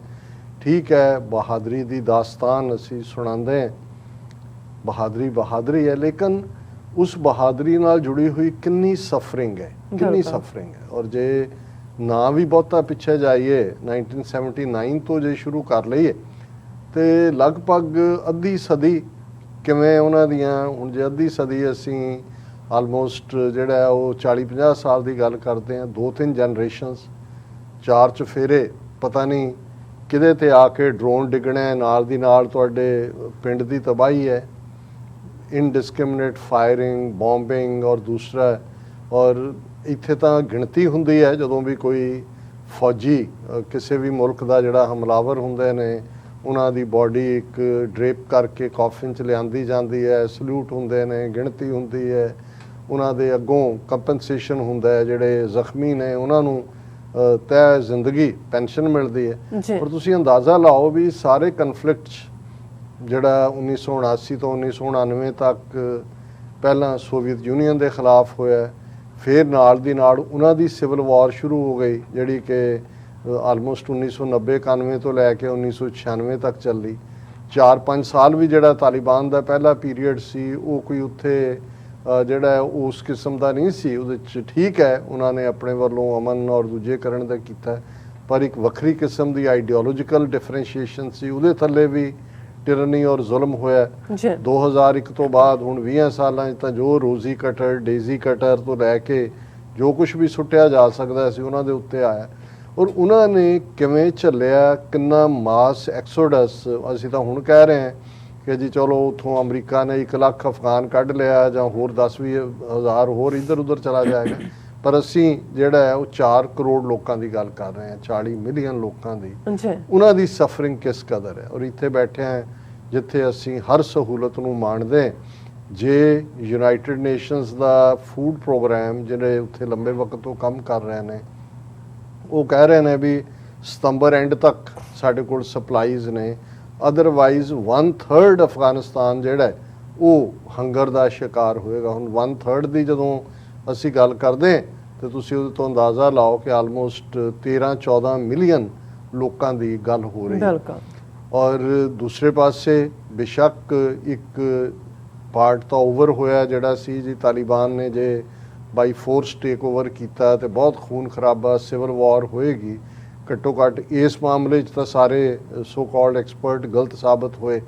ਠੀਕ ਹੈ ਬਹਾਦਰੀ ਦੀ ਦਾਸਤਾਨ ਅਸੀਂ ਸੁਣਾਉਂਦੇ ਹਾਂ, ਬਹਾਦਰੀ ਹੈ, ਲੇਕਿਨ ਉਸ ਬਹਾਦਰੀ ਨਾਲ ਜੁੜੀ ਹੋਈ ਕਿੰਨੀ ਸਫਰਿੰਗ ਹੈ, ਕਿੰਨੀ ਸਫਰਿੰਗ ਹੈ। ਔਰ ਜੇ ਨਾ ਵੀ ਬਹੁਤਾ ਪਿੱਛੇ ਜਾਈਏ, 1979 ਤੋਂ ਜੇ ਸ਼ੁਰੂ ਕਰ ਲਈਏ ਤੇ ਲਗਭਗ ਅੱਧੀ ਸਦੀ ਕਿਵੇਂ ਉਹਨਾਂ ਦੀਆਂ, ਹੁਣ ਜੇ ਅੱਧੀ ਸਦੀ ਅਸੀਂ ਆਲਮੋਸਟ ਜਿਹੜਾ ਹੈ ਉਹ 40-50 ਸਾਲ ਦੀ ਗੱਲ ਕਰਦੇ ਹਾਂ, 2-3 ਜਨਰੇਸ਼ਨਸ, 4 ਚੁਫੇਰੇ, ਪਤਾ ਨਹੀਂ ਕਿਹਦੇ ਤੇ ਆ ਕੇ ਡਰੋਨ ਡਿੱਗਣਾ, ਨਾਲ ਦੀ ਨਾਲ ਤੁਹਾਡੇ ਪਿੰਡ ਦੀ ਤਬਾਹੀ ਹੈ, ਇਨਡਿਸਕ੍ਰਿਮੀਨੇਟ ਫਾਇਰਿੰਗ, ਬੋਂਬਿੰਗ। ਔਰ ਦੂਸਰਾ, ਔਰ ਇੱਥੇ ਤਾਂ ਗਿਣਤੀ ਹੁੰਦੀ ਹੈ ਜਦੋਂ ਵੀ ਕੋਈ ਫੌਜੀ ਕਿਸੇ ਵੀ ਮੁਲਕ ਦਾ ਜਿਹੜਾ ਹਮਲਾਵਰ ਹੁੰਦੇ ਨੇ, ਉਹਨਾਂ ਦੀ ਬਾਡੀ ਇੱਕ ਡਰੇਪ ਕਰਕੇ ਕਾਫਿਨ 'ਚ ਲਿਆਂਦੀ ਜਾਂਦੀ ਹੈ, ਸਲੂਟ ਹੁੰਦੇ ਨੇ, ਗਿਣਤੀ ਹੁੰਦੀ ਹੈ, ਉਹਨਾਂ ਦੇ ਅੱਗੋਂ ਕੰਪਨਸੇਸ਼ਨ ਹੁੰਦਾ ਹੈ, ਜਿਹੜੇ ਜ਼ਖਮੀ ਨੇ ਉਹਨਾਂ ਨੂੰ ਤੈਅ ਜ਼ਿੰਦਗੀ ਪੈਨਸ਼ਨ ਮਿਲਦੀ ਹੈ। ਪਰ ਤੁਸੀਂ ਅੰਦਾਜ਼ਾ ਲਾਓ ਵੀ ਸਾਰੇ ਕਨਫਲਿਕਟ 'ਚ ਜਿਹੜਾ 1979 ਤੋਂ 1999 ਤੱਕ ਪਹਿਲਾਂ ਸੋਵੀਅਤ ਯੂਨੀਅਨ ਦੇ ਖਿਲਾਫ ਹੋਇਆ, ਫਿਰ ਨਾਲ ਦੀ ਨਾਲ ਉਹਨਾਂ ਦੀ ਸਿਵਲ ਵਾਰ ਸ਼ੁਰੂ ਹੋ ਗਈ ਜਿਹੜੀ ਕਿ ਆਲਮੋਸਟ 1990-91 ਤੋਂ ਲੈ ਕੇ 1996 ਤੱਕ ਚੱਲੀ। 4-5 ਸਾਲ ਵੀ ਜਿਹੜਾ ਤਾਲਿਬਾਨ ਦਾ ਪਹਿਲਾ ਪੀਰੀਅਡ ਸੀ ਉਹ ਕੋਈ ਉੱਥੇ ਜਿਹੜਾ ਉਸ ਕਿਸਮ ਦਾ ਨਹੀਂ ਸੀ। ਉਹਦੇ 'ਚ ਠੀਕ ਹੈ ਉਹਨਾਂ ਨੇ ਆਪਣੇ ਵੱਲੋਂ ਅਮਨ ਔਰ ਦੂਜੇ ਕਰਨ ਦਾ ਕੀਤਾ, ਪਰ ਇੱਕ ਵੱਖਰੀ ਕਿਸਮ ਦੀ ਆਈਡੀਓਲੋਜੀਕਲ ਡਿਫਰੈਂਸ਼ੀਏਸ਼ਨ ਸੀ, ਉਹਦੇ ਥੱਲੇ ਵੀ ਟਿਰਨੀ ਔਰ ਜ਼ੁਲਮ ਹੋਇਆ। 2001 ਤੋਂ ਬਾਅਦ ਹੁਣ 20 ਸਾਲਾਂ 'ਚ ਤਾਂ ਜੋ ਰੋਜ਼ੀ ਕਟਰ, ਡੇਜ਼ੀ ਕਟਰ ਤੋਂ ਲੈ ਕੇ ਜੋ ਕੁਝ ਵੀ ਸੁੱਟਿਆ ਜਾ ਸਕਦਾ ਸੀ ਉਹਨਾਂ ਦੇ ਉੱਤੇ ਆਇਆ। ਔਰ ਉਹਨਾਂ ਨੇ ਕਿਵੇਂ ਝੱਲਿਆ, ਕਿੰਨਾ ਮਾਸ ਐਕਸੋਡਸ। ਅਸੀਂ ਤਾਂ ਹੁਣ ਕਹਿ ਰਹੇ ਹਾਂ ਕਿ ਜੀ ਚਲੋ ਉੱਥੋਂ ਅਮਰੀਕਾ ਨੇ 1 ਲੱਖ ਅਫਗਾਨ ਕੱਢ ਲਿਆ ਜਾਂ ਹੋਰ 10-20 ਹਜ਼ਾਰ ਹੋਰ ਇੱਧਰ ਉੱਧਰ ਚਲਾ ਜਾਏਗਾ, ਪਰ ਅਸੀਂ ਜਿਹੜਾ ਹੈ ਉਹ 4 ਕਰੋੜ ਲੋਕਾਂ ਦੀ ਗੱਲ ਕਰ ਰਹੇ ਹਾਂ, 40 ਮਿਲੀਅਨ ਲੋਕਾਂ ਦੀ। ਉਹਨਾਂ ਦੀ ਸਫਰਿੰਗ ਕਿਸ ਕਦਰ ਹੈ। ਔਰ ਇੱਥੇ ਬੈਠੇ ਹਾਂ ਜਿੱਥੇ ਅਸੀਂ ਹਰ ਸਹੂਲਤ ਨੂੰ ਮਾਣਦੇ। ਜੇ ਯੂਨਾਈਟਿਡ ਨੇਸ਼ਨਸ ਦਾ ਫੂਡ ਪ੍ਰੋਗਰਾਮ ਜਿਹੜੇ ਉੱਥੇ ਲੰਬੇ ਵਕਤ ਤੋਂ ਕੰਮ ਕਰ ਰਹੇ ਨੇ, ਉਹ ਕਹਿ ਰਹੇ ਨੇ ਵੀ ਸਤੰਬਰ ਐਂਡ ਤੱਕ ਸਾਡੇ ਕੋਲ ਸਪਲਾਈਜ਼ ਨੇ, ਅਦਰਵਾਈਜ਼ 1/3 ਅਫਗਾਨਿਸਤਾਨ ਜਿਹੜਾ ਉਹ ਹੰਗਰ ਦਾ ਸ਼ਿਕਾਰ ਹੋਏਗਾ। ਹੁਣ 1/3 ਦੀ ਜਦੋਂ ਅਸੀਂ ਗੱਲ ਕਰਦੇ ਤੇ ਤੁਸੀਂ ਉਹਦੇ ਤੋਂ ਅੰਦਾਜ਼ਾ ਲਾਓ ਕਿ ਆਲਮੋਸਟ 13-14 ਮਿਲੀਅਨ ਲੋਕਾਂ ਦੀ ਗੱਲ ਹੋ ਰਹੀ ਹੈ। ਔਰ ਦੂਸਰੇ ਪਾਸੇ ਬੇਸ਼ੱਕ ਇੱਕ ਪਾਰਟ ਤਾਂ ਓਵਰ ਹੋਇਆ ਜਿਹੜਾ ਸੀ ਜੀ, ਤਾਲਿਬਾਨ ਨੇ ਜੇ ਬਾਈ ਫੋਰਸ ਟੇਕ ਓਵਰ ਕੀਤਾ ਤੇ ਬਹੁਤ ਖੂਨ ਖਰਾਬਾ, ਸਿਵਲ ਵਾਰ ਹੋਏਗੀ। ਘੱਟੋ ਘੱਟ ਇਸ ਮਾਮਲੇ 'ਚ ਤਾਂ ਸਾਰੇ ਸੋ ਕਾਲਡ ਐਕਸਪਰਟ ਗਲਤ ਸਾਬਤ ਹੋਏ।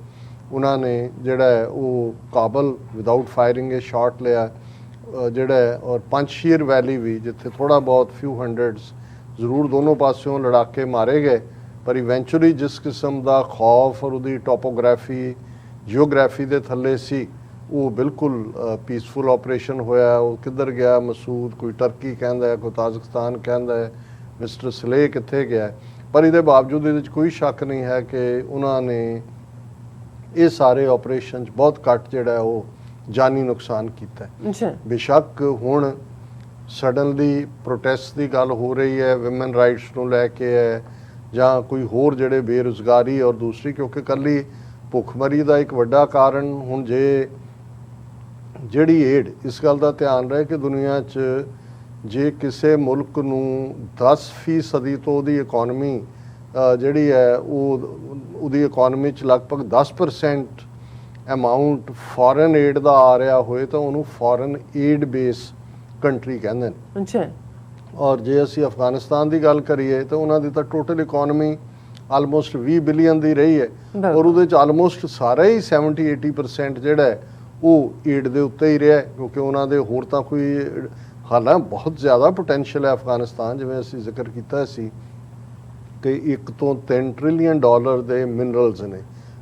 ਉਹਨਾਂ ਨੇ ਜਿਹੜਾ ਉਹ ਕਾਬਲ ਵਿਦਆਊਟ ਫਾਇਰਿੰਗ ਇਹ ਸ਼ਾਟ ਲਿਆ ਜਿਹੜਾ, ਔਰ ਪੰਜਸ਼ੀਰ ਵੈਲੀ ਵੀ ਜਿੱਥੇ ਥੋੜਾ ਬਹੁਤ ਫਿਊ ਹੰਡਰਡਸ ਜ਼ਰੂਰ ਦੋਨੋਂ ਪਾਸਿਓਂ ਲੜਾਕੇ ਮਾਰੇ ਗਏ, ਪਰ ਇਵੈਂਚੁਅਲੀ ਜਿਸ ਕਿਸਮ ਦਾ ਖੌਫ ਔਰ ਉਹਦੀ ਟੋਪੋਗ੍ਰਾਫੀ, ਜਿਓਗ੍ਰਾਫੀ ਦੇ ਥੱਲੇ ਸੀ, ਉਹ ਬਿਲਕੁਲ ਪੀਸਫੁਲ ਆਪਰੇਸ਼ਨ ਹੋਇਆ। ਉਹ ਕਿੱਧਰ ਗਿਆ ਮਸੂਦ, ਕੋਈ ਟਰਕੀ ਕਹਿੰਦਾ ਹੈ, ਕੋਈ ਤਾਜ਼ਿਕਸਤਾਨ ਕਹਿੰਦਾ ਹੈ, ਮਿਸਟਰ ਸਲੇਹ ਕਿੱਥੇ ਗਿਆ। ਪਰ ਇਹਦੇ ਬਾਵਜੂਦ ਇਹਦੇ 'ਚ ਕੋਈ ਸ਼ੱਕ ਨਹੀਂ ਹੈ ਕਿ ਉਹਨਾਂ ਨੇ ਇਹ ਸਾਰੇ ਆਪਰੇਸ਼ਨ 'ਚ ਬਹੁਤ ਘੱਟ ਜਿਹੜਾ ਉਹ ਜਾਨੀ ਨੁਕਸਾਨ ਕੀਤਾ। ਬੇਸ਼ੱਕ ਹੁਣ ਸਡਨਲੀ ਪ੍ਰੋਟੈਸਟ ਦੀ ਗੱਲ ਹੋ ਰਹੀ ਹੈ, ਵਿਮਨ ਰਾਈਟਸ ਨੂੰ ਲੈ ਕੇ ਹੈ ਜਾਂ ਕੋਈ ਹੋਰ ਜਿਹੜੇ ਬੇਰੁਜ਼ਗਾਰੀ ਔਰ ਦੂਸਰੀ, ਕਿਉਂਕਿ ਇਕੱਲੀ ਭੁੱਖਮਰੀ ਦਾ ਇੱਕ ਵੱਡਾ ਕਾਰਨ ਹੁਣ ਜੇ ਜਿਹੜੀ ਏਡ, ਇਸ ਗੱਲ ਦਾ ਧਿਆਨ ਰਹੇ ਕਿ ਦੁਨੀਆ 'ਚ ਜੇ ਕਿਸੇ ਮੁਲਕ ਨੂੰ 10% ਤੋਂ ਉਹਦੀ ਇਕਨੋਮੀ ਜਿਹੜੀ ਹੈ ਉਹਦੀ ਇਕਨੋਮੀ 'ਚ ਲਗਭਗ 10% ਅਮਾਊਂਟ ਫੋਰਨ ਏਡ ਦਾ ਆ ਰਿਹਾ ਹੋਏ ਤਾਂ ਉਹਨੂੰ ਫੋਰਨ ਏਡ ਬੇਸ ਕੰਟਰੀ ਕਹਿੰਦੇ ਨੇ। ਅੱਛਾ। ਔਰ ਜੇ ਅਸੀਂ ਅਫਗਾਨਿਸਤਾਨ ਦੀ ਗੱਲ ਕਰੀਏ ਤਾਂ ਉਹਨਾਂ ਦੀ ਤਾਂ ਟੋਟਲ ਇਕਨੋਮੀ ਆਲਮੋਸਟ 20 ਬਿਲੀਅਨ ਦੀ ਰਹੀ ਹੈ ਔਰ ਉਹਦੇ 'ਚ ਆਲਮੋਸਟ ਸਾਰਾ ਹੀ 70-80% ਜਿਹੜਾ ਹੈ ਉਹ ਏਡ ਦੇ ਉੱਤੇ ਹੀ ਰਿਹਾ, ਕਿਉਂਕਿ ਉਹਨਾਂ ਦੇ ਹੋਰ ਤਾਂ ਕੋਈ ਹਾਲਾਂ ਬਹੁਤ ਜ਼ਿਆਦਾ ਪੋਟੈਂਸ਼ੀਅਲ ਹੈ ਅਫਗਾਨਿਸਤਾਨ, ਜਿਵੇਂ ਅਸੀਂ ਜ਼ਿਕਰ ਕੀਤਾ ਸੀ ਕਿ 1 ਤੋਂ 3 ਟ੍ਰਿਲੀਅਨ ਡਾਲਰ ਦੇ ਮਿਨਰਲਸ ਨੇ,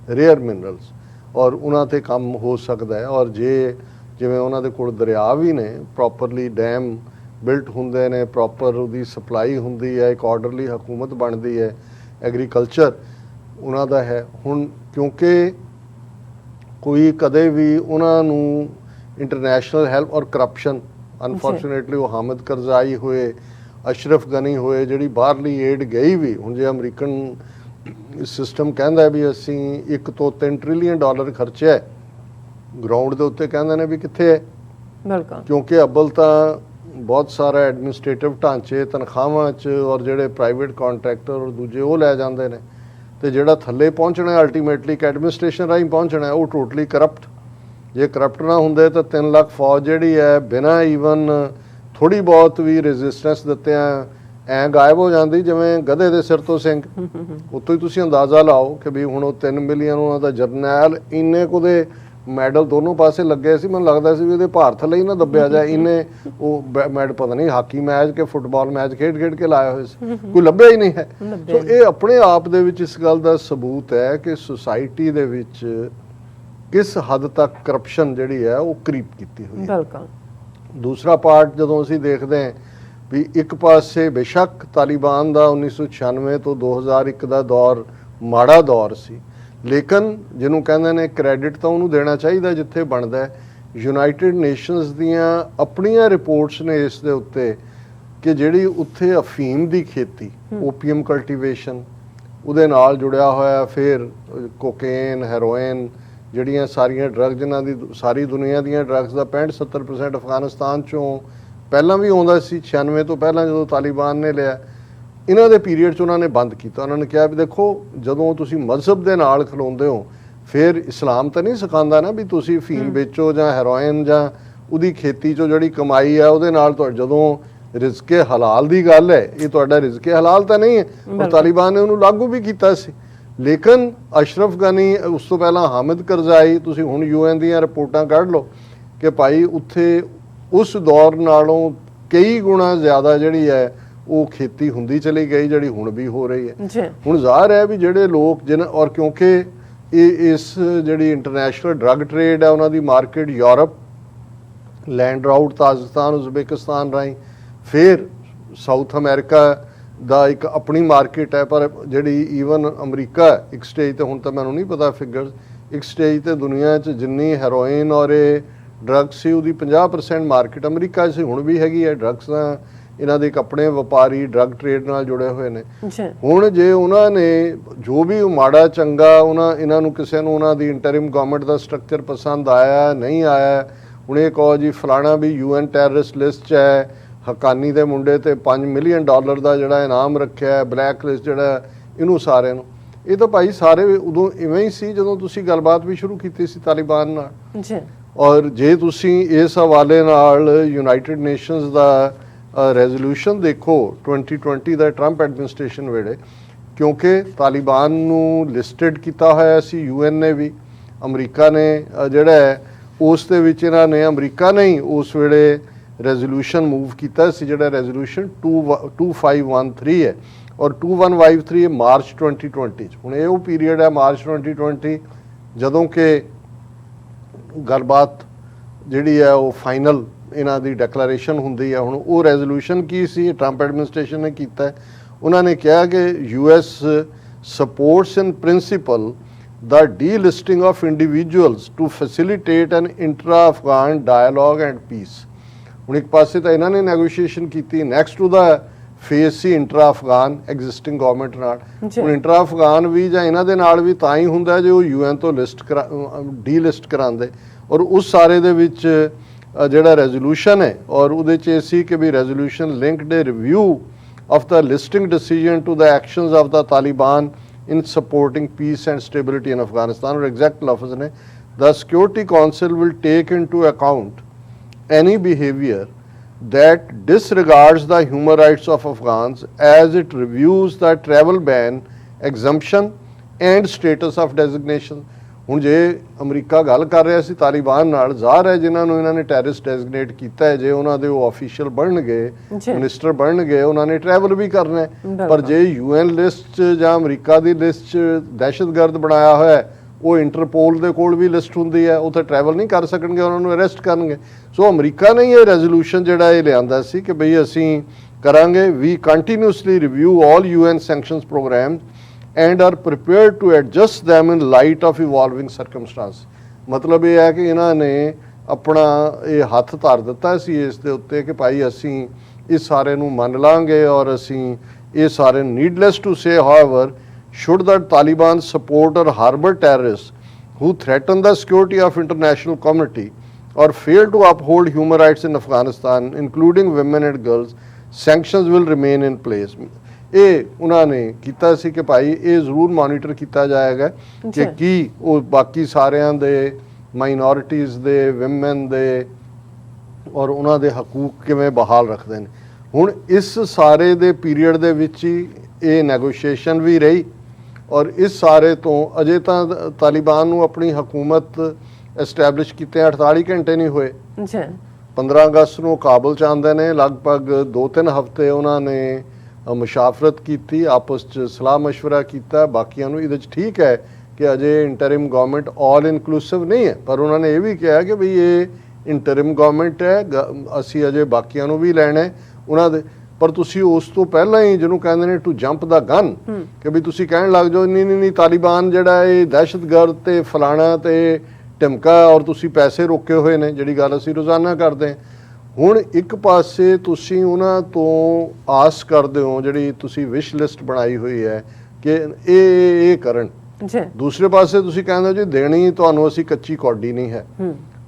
ਰੇਅਰ ਮਿਨਰਲਸ, ਔਰ ਉਹਨਾਂ 'ਤੇ ਕੰਮ ਹੋ ਸਕਦਾ ਹੈ। ਔਰ ਜਿਵੇਂ ਉਹਨਾਂ ਦੇ ਕੋਲ ਦਰਿਆ ਵੀ ਨੇ, ਪ੍ਰੋਪਰਲੀ ਡੈਮ ਬਿਲਟ ਹੁੰਦੇ ਨੇ, ਪ੍ਰੋਪਰ ਉਹਦੀ ਸਪਲਾਈ ਹੁੰਦੀ ਹੈ, ਇੱਕ ਆਰਡਰਲੀ ਹਕੂਮਤ ਬਣਦੀ ਹੈ, ਐਗਰੀਕਲਚਰ ਉਹਨਾਂ ਦਾ ਹੈ। ਹੁਣ ਕਿਉਂਕਿ ਕੋਈ ਕਦੇ ਵੀ ਉਹਨਾਂ ਨੂੰ ਇੰਟਰਨੈਸ਼ਨਲ ਹੈਲਪ ਔਰ ਕਰਪਸ਼ਨ, ਅਨਫੋਰਚੂਨੇਟਲੀ ਉਹ ਹਾਮਿਦ ਕਰਜ਼ਾਈ ਹੋਏ, ਅਸ਼ਰਫ ਗਨੀ ਹੋਏ, ਜਿਹੜੀ ਬਾਹਰਲੀ ਏਡ ਗਈ ਵੀ, ਹੁਣ ਜੇ ਅਮਰੀਕਨ ਸਿਸਟਮ ਕਹਿੰਦਾ ਵੀ ਅਸੀਂ 1 ਤੋਂ 3 ਟ੍ਰਿਲੀਅਨ ਡਾਲਰ ਖਰਚਿਆ, ਗਰਾਊਂਡ ਦੇ ਉੱਤੇ ਕਹਿੰਦੇ ਨੇ ਵੀ ਕਿੱਥੇ ਹੈ? ਬਿਲਕੁਲ, ਕਿਉਂਕਿ ਅੱਬਲ ਤਾਂ ਬਹੁਤ ਸਾਰਾ ਐਡਮਿਨਿਸਟ੍ਰੇਟਿਵ ਢਾਂਚੇ ਤਨਖਾਹਾਂ 'ਚ ਔਰ ਜਿਹੜੇ ਪ੍ਰਾਈਵੇਟ ਕਾਂਟਰੈਕਟਰ ਔਰ ਦੂਜੇ ਉਹ ਲੈ ਜਾਂਦੇ ਨੇ, ਤੇ ਜਿਹੜਾ ਥੱਲੇ ਪਹੁੰਚਣਾ ਅਲਟੀਮੇਟਲੀ ਇੱਕ ਐਡਮਿਨਿਸਟ੍ਰੇਸ਼ਨ ਰਾਹੀਂ ਪਹੁੰਚਣਾ ਉਹ ਟੋਟਲੀ ਕਰਪਟ। ਜੇ ਕਰਪਟ ਨਾ ਹੁੰਦੇ ਤਾਂ 3 ਲੱਖ ਫੌਜ ਜਿਹੜੀ ਹੈ ਬਿਨਾਂ ਈਵਨ ਥੋੜ੍ਹੀ ਬਹੁਤ ਵੀ ਰੈਜ਼ਿਸਟੈਂਸ ਦਿੱਤਿਆਂ ਐਂ ਗਾਇਬ ਹੋ ਜਾਂਦੀ ਜਿਵੇਂ ਗਧੇ ਦੇ ਸਿਰ ਤੋਂ ਸਿੰਘ। ਉੱਤੋਂ ਹੀ ਤੁਸੀਂ ਅੰਦਾਜ਼ਾ ਲਾਓ ਕਿ ਵੀ ਹੁਣ ਉਹ 3 ਮਿਲੀਅਨ ਉਹਨਾਂ ਦਾ ਜਰਨੈਲ, ਇੰਨੇ ਕੁ ਦੇ ਮੈਡਲ ਦੋਨੋਂ ਪਾਸੇ ਲੱਗੇ ਸੀ, ਮੈਨੂੰ ਲੱਗਦਾ ਸੀ ਵੀ ਇਹਦੇ ਭਾਰਤ ਲਈ ਨਾ ਦੱਬਿਆ ਜਾਏ, ਇੰਨੇ ਉਹ ਮੈਡਲ ਪਤਾ ਨਹੀਂ ਹਾਕੀ ਮੈਚ ਕਿ ਫੁੱਟਬਾਲ ਮੈਚ ਖੇਡ ਕੇ ਲਾਏ ਹੋਏ ਸੀ, ਕੋਈ ਲੱਭਿਆ ਹੀ ਨਹੀਂ ਹੈ। ਸੋ ਇਹ ਆਪਣੇ ਆਪ ਦੇ ਵਿੱਚ ਇਸ ਗੱਲ ਦਾ ਸਬੂਤ ਹੈ ਕਿ ਸੁਸਾਇਟੀ ਦੇ ਵਿੱਚ ਕਿਸ ਹੱਦ ਤੱਕ ਕਰਪਸ਼ਨ ਜਿਹੜੀ ਹੈ ਉਹ ਕਰੀਪ ਕੀਤੀ ਹੋਈ ਹੈ। ਦੂਸਰਾ ਪਾਰਟ ਜਦੋਂ ਅਸੀਂ ਦੇਖਦੇ ਹਾਂ ਵੀ ਇੱਕ ਪਾਸੇ ਬੇਸ਼ੱਕ ਤਾਲਿਬਾਨ ਦਾ 1996 ਤੋਂ 2001 ਦਾ ਦੌਰ ਮਾੜਾ ਦੌਰ ਸੀ, ਲੇਕਿਨ ਜਿਹਨੂੰ ਕਹਿੰਦੇ ਨੇ ਕ੍ਰੈਡਿਟ ਤਾਂ ਉਹਨੂੰ ਦੇਣਾ ਚਾਹੀਦਾ ਜਿੱਥੇ ਬਣਦਾ ਹੈ। ਯੂਨਾਈਟਿਡ ਨੇਸ਼ਨਸ ਦੀਆਂ ਆਪਣੀਆਂ ਰਿਪੋਰਟਸ ਨੇ ਇਸ ਦੇ ਉੱਤੇ ਕਿ ਜਿਹੜੀ ਉੱਥੇ ਅਫੀਮ ਦੀ ਖੇਤੀ, ਓਪੀਅਮ ਕਲਟੀਵੇਸ਼ਨ, ਉਹਦੇ ਨਾਲ ਜੁੜਿਆ ਹੋਇਆ, ਫਿਰ ਕੋਕੇਨ, ਹੈਰੋਇਨ, ਜਿਹੜੀਆਂ ਸਾਰੀਆਂ ਡਰੱਗ ਜਿਨ੍ਹਾਂ ਦੀ ਸਾਰੀ ਦੁਨੀਆ ਦੀਆਂ ਡਰੱਗਸ ਦਾ 65-70% ਅਫਗਾਨਿਸਤਾਨ 'ਚੋਂ ਪਹਿਲਾਂ ਵੀ ਆਉਂਦਾ ਸੀ, 96 ਤੋਂ ਪਹਿਲਾਂ ਜਦੋਂ ਤਾਲਿਬਾਨ ਨੇ ਲਿਆ, ਇਹਨਾਂ ਦੇ ਪੀਰੀਅਡ 'ਚ ਉਹਨਾਂ ਨੇ ਬੰਦ ਕੀਤਾ। ਉਹਨਾਂ ਨੇ ਕਿਹਾ ਵੀ ਦੇਖੋ ਜਦੋਂ ਤੁਸੀਂ ਮਜ਼ਹਬ ਦੇ ਨਾਲ ਖਲੋਂਦੇ ਹੋ ਫਿਰ ਇਸਲਾਮ ਤਾਂ ਨਹੀਂ ਸਿਖਾਉਂਦਾ ਨਾ ਵੀ ਤੁਸੀਂ ਅਫੀਮ ਵੇਚੋ ਜਾਂ ਹੈਰੋਇਨ ਜਾਂ ਉਹਦੀ ਖੇਤੀ 'ਚੋਂ ਜਿਹੜੀ ਕਮਾਈ ਆ ਉਹਦੇ ਨਾਲ ਜਦੋਂ ਰਿਜ਼ਕੇ ਹਲਾਲ ਦੀ ਗੱਲ ਹੈ, ਇਹ ਤੁਹਾਡਾ ਰਿਜ਼ਕੇ ਹਲਾਲ ਤਾਂ ਨਹੀਂ ਹੈ। ਔਰ ਤਾਲਿਬਾਨ ਨੇ ਉਹਨੂੰ ਲਾਗੂ ਵੀ ਕੀਤਾ ਸੀ, ਲੇਕਿਨ ਅਸ਼ਰਫ ਗਨੀ, ਉਸ ਤੋਂ ਪਹਿਲਾਂ ਹਾਮਿਦ ਕਰਜ਼ਾਈ, ਤੁਸੀਂ ਹੁਣ UN ਦੀਆਂ ਰਿਪੋਰਟਾਂ ਕੱਢ ਲਓ ਕਿ ਭਾਈ ਉੱਥੇ ਉਸ ਦੌਰ ਨਾਲੋਂ ਕਈ ਗੁਣਾ ਜ਼ਿਆਦਾ ਜਿਹੜੀ ਹੈ ਉਹ ਖੇਤੀ ਹੁੰਦੀ ਚਲੀ ਗਈ, ਜਿਹੜੀ ਹੁਣ ਵੀ ਹੋ ਰਹੀ ਹੈ। ਹੁਣ ਜ਼ਾਹਰ ਹੈ ਵੀ ਜਿਹੜੇ ਲੋਕ ਔਰ ਕਿਉਂਕਿ ਇਸ ਜਿਹੜੀ ਇੰਟਰਨੈਸ਼ਨਲ ਡਰੱਗ ਟ੍ਰੇਡ ਹੈ ਉਹਨਾਂ ਦੀ market Europe, land route Tajikistan, Uzbekistan ਰਾਹੀਂ, ਫਿਰ ਸਾਊਥ ਅਮਰੀਕਾ ਦਾ ਇੱਕ ਆਪਣੀ ਮਾਰਕੀਟ ਹੈ, ਪਰ ਜਿਹੜੀ ਈਵਨ ਅਮਰੀਕਾ ਇੱਕ ਸਟੇਜ ਤੇ, ਹੁਣ ਤਾਂ ਮੈਨੂੰ ਨਹੀਂ ਪਤਾ ਫਿਗਰਸ, ਇੱਕ ਸਟੇਜ ਤੇ ਦੁਨੀਆ 'ਚ ਜਿੰਨੀ ਹੈਰੋਇਨ ਔਰ ਇਹ ਡਰੱਗ ਸੀ ਉਹਦੀ 50% ਮਾਰਕੀਟ ਅਮਰੀਕਾ 'ਚ ਹੁਣ ਵੀ ਹੈਗੀ ਹੈ। ਡਰੱਗਸ ਦਾ ਇਹਨਾਂ ਦੇ ਇੱਕ ਆਪਣੇ ਵਪਾਰੀ ਡਰੱਗ ਟ੍ਰੇਡ ਨਾਲ ਜੁੜੇ ਹੋਏ ਨੇ। ਹੁਣ ਜੇ ਉਹਨਾਂ ਨੇ ਜੋ ਵੀ ਮਾੜਾ ਚੰਗਾ ਇਹਨਾਂ ਨੂੰ ਕਿਸੇ ਨੂੰ ਉਹਨਾਂ ਦੀ ਇੰਟਰਿਮ ਗਵਰਨਮੈਂਟ ਦਾ ਸਟਰਕਚਰ ਪਸੰਦ ਆਇਆ ਨਹੀਂ ਆਇਆ, ਹੁਣ ਇਹ ਕਹੋ ਜੀ ਫਲਾਣਾ ਵੀ UN ਟੈਰਰਿਸਟ ਲਿਸਟ 'ਚ ਹੈ, ਹਕਾਨੀ ਦੇ ਮੁੰਡੇ ਤੇ $5 ਮਿਲੀਅਨ ਦਾ ਜਿਹੜਾ ਇਨਾਮ ਰੱਖਿਆ, ਬਲੈਕ ਲਿਸਟ ਜਿਹੜਾ, ਇਹਨੂੰ ਸਾਰਿਆਂ ਨੂੰ, ਇਹ ਤਾਂ ਭਾਈ ਸਾਰੇ ਉਦੋਂ ਇਵੇਂ ਹੀ ਸੀ ਜਦੋਂ ਤੁਸੀਂ ਗੱਲਬਾਤ ਵੀ ਸ਼ੁਰੂ ਕੀਤੀ ਸੀ ਤਾਲਿਬਾਨ ਨਾਲ। ਔਰ ਜੇ ਤੁਸੀਂ ਇਸ ਹਵਾਲੇ ਨਾਲ ਯੂਨਾਈਟਿਡ ਨੇਸ਼ਨਸ ਦਾ ਰੈਜ਼ੋਲੂਸ਼ਨ ਦੇਖੋ 2020 ਦਾ ਟਰੰਪ ਐਡਮਿਨਿਸਟ੍ਰੇਸ਼ਨ ਵੇਲੇ, ਕਿਉਂਕਿ ਤਾਲਿਬਾਨ ਨੂੰ ਲਿਸਟਡ ਕੀਤਾ ਹੋਇਆ ਸੀ UN ਨੇ ਵੀ, ਅਮਰੀਕਾ ਨੇ ਜਿਹੜਾ ਹੈ ਉਸ ਦੇ ਵਿੱਚ ਇਹਨਾਂ ਨੇ, ਅਮਰੀਕਾ ਨੇ ਹੀ ਉਸ ਵੇਲੇ ਰੈਜ਼ੋਲੂਸ਼ਨ ਮੂਵ ਕੀਤਾ ਸੀ ਜਿਹੜਾ ਰੈਜ਼ੋਲੂਸ਼ਨ 2513 ਹੈ, ਔਰ 2153 ਮਾਰਚ 2020 'ਚ। ਹੁਣ ਇਹ ਉਹ ਪੀਰੀਅਡ ਹੈ ਮਾਰਚ 2020 ਜਦੋਂ ਕਿ ਗੱਲਬਾਤ ਜਿਹੜੀ ਹੈ ਉਹ ਫਾਈਨਲ ਇਹਨਾਂ ਦੀ ਡੈਕਲੇਰੇਸ਼ਨ ਹੁੰਦੀ ਹੈ। ਹੁਣ ਉਹ ਰੈਜ਼ੋਲੂਸ਼ਨ ਕੀ ਸੀ, ਟਰੰਪ ਐਡਮਿਨਿਸਟ੍ਰੇਸ਼ਨ ਨੇ ਕੀਤਾ। ਉਹਨਾਂ ਨੇ ਕਿਹਾ ਕਿ US supports in principle the delisting of individuals to facilitate an intra-Afghan dialogue and peace। ਹੁਣ ਇੱਕ ਪਾਸੇ ਤਾਂ ਇਹਨਾਂ ਨੇ ਨੈਗੋਸ਼ੀਏਸ਼ਨ ਕੀਤੀ, ਨੈਕਸਟ ਟੂ ਦਾ ਫੇਸ ਸੀ ਇੰਟਰਾ ਅਫਗਾਨ ਐਗਜ਼ਿਸਟਿੰਗ ਗਵਰਨਮੈਂਟ ਨਾਲ। ਹੁਣ ਇੰਟਰਾ ਅਫਗਾਨ ਵੀ ਜਾਂ ਇਹਨਾਂ ਦੇ ਨਾਲ ਵੀ ਤਾਂ ਹੀ ਹੁੰਦਾ ਜੇ ਉਹ UN ਤੋਂ ਡੀਲਿਸਟ ਕਰਾਉਂਦੇ। ਔਰ ਉਸ ਸਾਰੇ ਦੇ ਵਿੱਚ ਜਿਹੜਾ ਰੈਜ਼ੋਲੂਸ਼ਨ ਹੈ ਔਰ ਉਹਦੇ 'ਚ ਇਹ ਸੀ ਕਿ ਵੀ resolution linked a review of the listing decision to the actions of the Taliban in supporting peace and stability in Afghanistan. और exact लफ्ज़ ने the Security Council will take into account any behavior that disregards the human rights of Afghans as it reviews the travel ban, exemption and status of designation. ਹੁਣ ਜੇ America ਗੱਲ ਕਰ ਰਿਹਾ ਸੀ ਤਾਲਿਬਾਨ ਨਾਲ, ਜ਼ਾਹਰ ਹੈ ਜਿਨ੍ਹਾਂ ਨੂੰ ਇਹਨਾਂ ਨੇ ਟੈਰਰਿਸਟ ਡੈਜ਼ਿਗਨੇਟ ਕੀਤਾ ਹੈ, ਜੇ ਉਹਨਾਂ ਦੇ ਉਹ ਆਫੀਸ਼ੀਅਲ ਬਣਨਗੇ, ਮਿਨਿਸਟਰ ਬਣਨਗੇ, ਉਹਨਾਂ ਨੇ ਟਰੈਵਲ ਵੀ ਕਰਨਾ ਹੈ। ਪਰ ਜੇ ਯੂਐਨ ਲਿਸਟ 'ਚ ਜਾਂ ਅਮਰੀਕਾ ਦੀ ਲਿਸਟ 'ਚ ਦਹਿਸ਼ਤਗਰਦ ਬਣਾਇਆ ਹੋਇਆ ਹੈ, ਉਹ ਇੰਟਰਪੋਲ ਦੇ ਕੋਲ ਵੀ ਲਿਸਟ ਹੁੰਦੀ ਹੈ, ਉੱਥੇ ਟਰੈਵਲ ਨਹੀਂ ਕਰ ਸਕਣਗੇ, ਉਹਨਾਂ ਨੂੰ ਅਰੈਸਟ ਕਰਨਗੇ। ਸੋ ਅਮਰੀਕਾ ਨੇ ਇਹ ਰੈਜ਼ੋਲੂਸ਼ਨ ਜਿਹੜਾ ਇਹ ਲਿਆਂਦਾ ਸੀ ਕਿ ਬਈ ਅਸੀਂ ਕਰਾਂਗੇ, we continuously review all UN sanctions program and are prepared to adjust them in light of evolving circumstance। ਮਤਲਬ ਇਹ ਹੈ ਕਿ ਇਹਨਾਂ ਨੇ ਆਪਣਾ ਇਹ ਹੱਥ ਧਰ ਦਿੱਤਾ ਸੀ ਇਸ ਦੇ ਉੱਤੇ ਕਿ ਭਾਈ ਅਸੀਂ ਇਸ ਸਾਰੇ ਨੂੰ ਮੰਨ ਲਾਂਗੇ ਔਰ ਅਸੀਂ ਇਹ ਸਾਰੇ needless to say however should the Taliban support or harbor terrorists who threaten the security of international community or fail to uphold human rights in Afghanistan including women and girls, sanctions will remain in place। ਇਹ ਉਹਨਾਂ ਨੇ ਕੀਤਾ ਸੀ ਕਿ ਭਾਈ ਇਹ ਜ਼ਰੂਰ monitor ਕੀਤਾ ਜਾਏਗਾ ਕਿ ਕੀ ਉਹ ਬਾਕੀ ਸਾਰਿਆਂ ਦੇ ਮਾਈਨੋਰਿਟੀਜ਼ ਦੇ, ਵਿਮਨ ਦੇ ਔਰ ਉਹਨਾਂ ਦੇ ਹਕੂਕ ਕਿਵੇਂ ਬਹਾਲ ਰੱਖਦੇ ਨੇ। ਹੁਣ ਇਸ ਸਾਰੇ ਦੇ ਪੀਰੀਅਡ ਦੇ ਵਿੱਚ ਹੀ ਇਹ ਨੈਗੋਸ਼ੀਏਸ਼ਨ ਵੀ ਰਹੀ ਔਰ ਇਸ ਸਾਰੇ ਤੋਂ ਅਜੇ ਤਾਂ ਤਾਲਿਬਾਨ ਨੂੰ ਆਪਣੀ ਹਕੂਮਤ ਐਸਟੈਬਲਿਸ਼ ਕੀਤੇ 48 ਘੰਟੇ ਨਹੀਂ ਹੋਏ। 15 ਅਗਸਤ ਨੂੰ ਕਾਬਲ 'ਚ ਆਉਂਦੇ ਨੇ, ਲਗਭਗ 2-3 ਹਫ਼ਤੇ ਉਹਨਾਂ ਨੇ ਮੁਸ਼ਾਫਰਤ ਕੀਤੀ, ਆਪਸ 'ਚ ਸਲਾਹ ਮਸ਼ਵਰਾ ਕੀਤਾ ਬਾਕੀਆਂ ਨੂੰ। ਇਹਦੇ 'ਚ ਠੀਕ ਹੈ ਕਿ ਅਜੇ ਇੰਟਰਿਮ ਗਵਰਨਮੈਂਟ ਆਲ ਇਨਕਲੂਸਿਵ ਨਹੀਂ ਹੈ, ਪਰ ਉਹਨਾਂ ਨੇ ਇਹ ਵੀ ਕਿਹਾ ਕਿ ਵੀ ਇਹ ਇੰਟਰਿਮ ਗਵਰਨਮੈਂਟ ਹੈ, ਅਸੀਂ ਅਜੇ ਬਾਕੀਆਂ ਨੂੰ ਵੀ ਲੈਣਾ ਉਹਨਾਂ ਦੇ। ਪਰ ਤੁਸੀਂ ਉਸ ਤੋਂ ਪਹਿਲਾਂ ਹੀ ਜਿਹਨੂੰ ਕਹਿੰਦੇ ਨੇ ਟੂ ਜੰਪ ਦਾ ਗਨ, ਕਿ ਵੀ ਤੁਸੀਂ ਕਹਿਣ ਲੱਗ ਜਾਓ ਨਹੀਂ ਤਾਲਿਬਾਨ ਜਿਹੜਾ ਇਹ ਦਹਿਸ਼ਤਗਰਦ ਤੇ ਫਲਾਣਾ ਤੇ ਟਿਮਕਾ ਔਰ ਤੁਸੀਂ ਪੈਸੇ ਰੋਕੇ ਹੋਏ ਨੇ, ਜਿਹੜੀ ਗੱਲ ਅਸੀਂ ਰੋਜ਼ਾਨਾ ਕਰਦੇ ਹਾਂ। ਹੁਣ ਇੱਕ ਪਾਸੇ ਤੁਸੀਂ ਉਹਨਾਂ ਤੋਂ ਆਸ ਕਰਦੇ ਹੋ, ਜਿਹੜੀ ਤੁਸੀਂ ਵਿਸ਼ ਲਿਸਟ ਬਣਾਈ ਹੋਈ ਹੈ ਕਿ ਇਹ ਕਰਨ, ਦੂਸਰੇ ਪਾਸੇ ਤੁਸੀਂ ਕਹਿੰਦੇ ਹੋ ਜੀ ਦੇਣੀ ਤੁਹਾਨੂੰ ਅਸੀਂ ਕੱਚੀ ਕੌਡੀ ਨਹੀਂ ਹੈ,